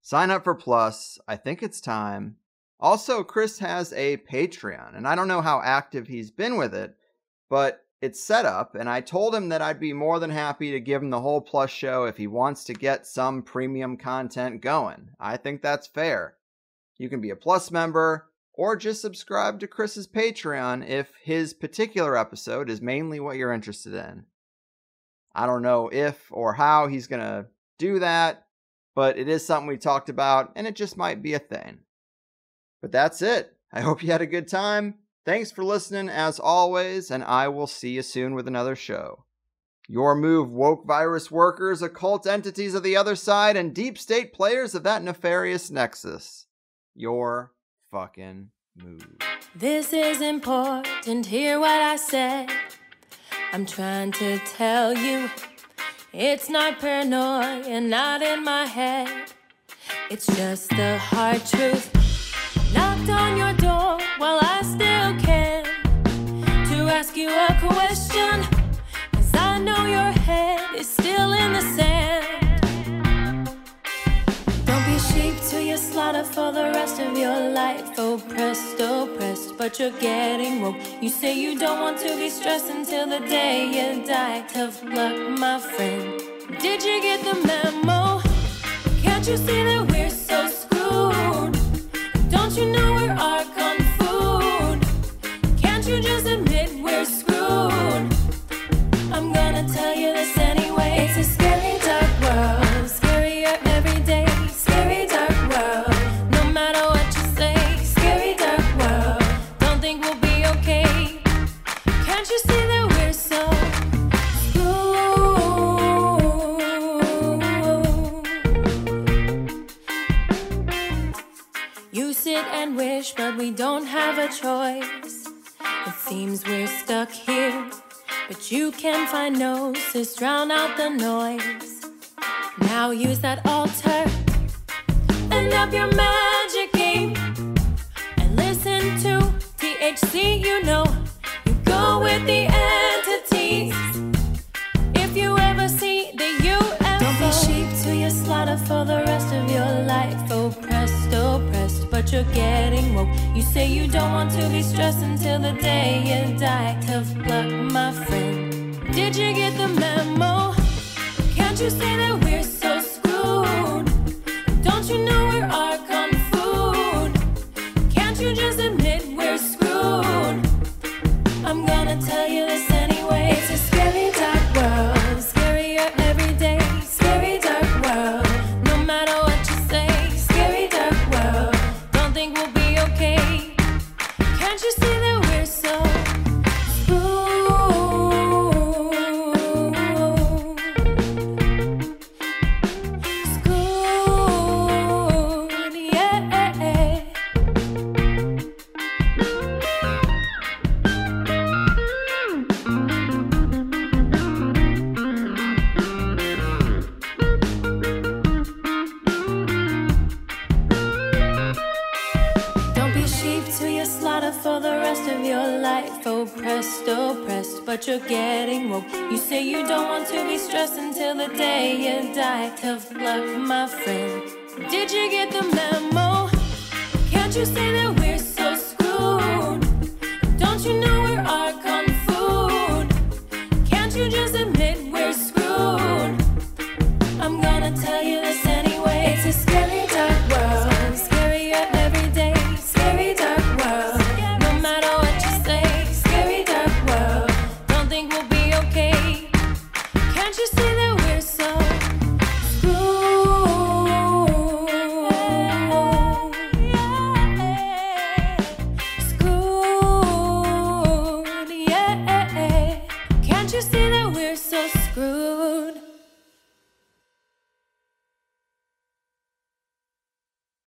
[SPEAKER 1] Sign up for Plus. I think it's time. Also, Chris has a Patreon, and I don't know how active he's been with it, but it's set up, and I told him that I'd be more than happy to give him the whole Plus show if he wants to get some premium content going. I think that's fair. You can be a Plus member, or just subscribe to Chris's Patreon if his particular episode is mainly what you're interested in. I don't know if or how he's going to do that, but it is something we talked about, and it just might be a thing. But that's it. I hope you had a good time. Thanks for listening as always, and I will see you soon with another show. Your move, woke virus workers, occult entities of the other side, and deep state players of that nefarious nexus. Your fucking move.
[SPEAKER 4] This is important, hear what I said. I'm trying to tell you, it's not paranoia, not in my head. It's just the hard truth. Knocked on your door while I still can to ask you a question, 'cause I know your head is still in the sand. Don't be sheep to your slaughter for the rest of your life. Oppressed, but you're getting woke. You say you don't want to be stressed until the day you die. Tough luck, my friend. Did you get the memo? Can't you see that we're so screwed? Don't you know we're our kung food? Can't you just admit we're screwed? I'm gonna tell you this anyway. It's a scary dark world, scarier every day. Scary dark world. wish, but we don't have a choice. It seems we're stuck here, but you can find gnosis, drown out the noise. Now use that altar and up your magic game, and listen to THC, you know. You go with the entities. If you ever see the UFO, don't be sheep to your slaughter for the rest of your life. Oppressed, but you're getting woke. You say you don't want to be stressed until the day you die. Tough luck, my friend. Did you get the memo? Can't you say that we're so screwed? Don't you know we're our kung food? Can't you just admit we're screwed? I'm gonna tell you this anyway. It's a scary dark world, scarier every day. Scary dark world, no matter what you say. Scary dark world, don't think we'll be okay. Can't you see that we're so screwed, yeah. Don't be sheep to your slaughter for the rest of your life. Oppressed, but you're getting woke. You say you don't want to be stressed until the day you die. Tough luck, my friend. Did you get the memo? Can't you say that we're so screwed? Don't you know we're our kung food? Can't you just admit we're screwed? I'm gonna tell you this anyway. It's a scary dark world, scarier every day. Scary dark world, no matter what you say. Scary dark world, don't think we'll be okay. Can't you see that we're so screwed, yeah. Can't you see that we're so screwed?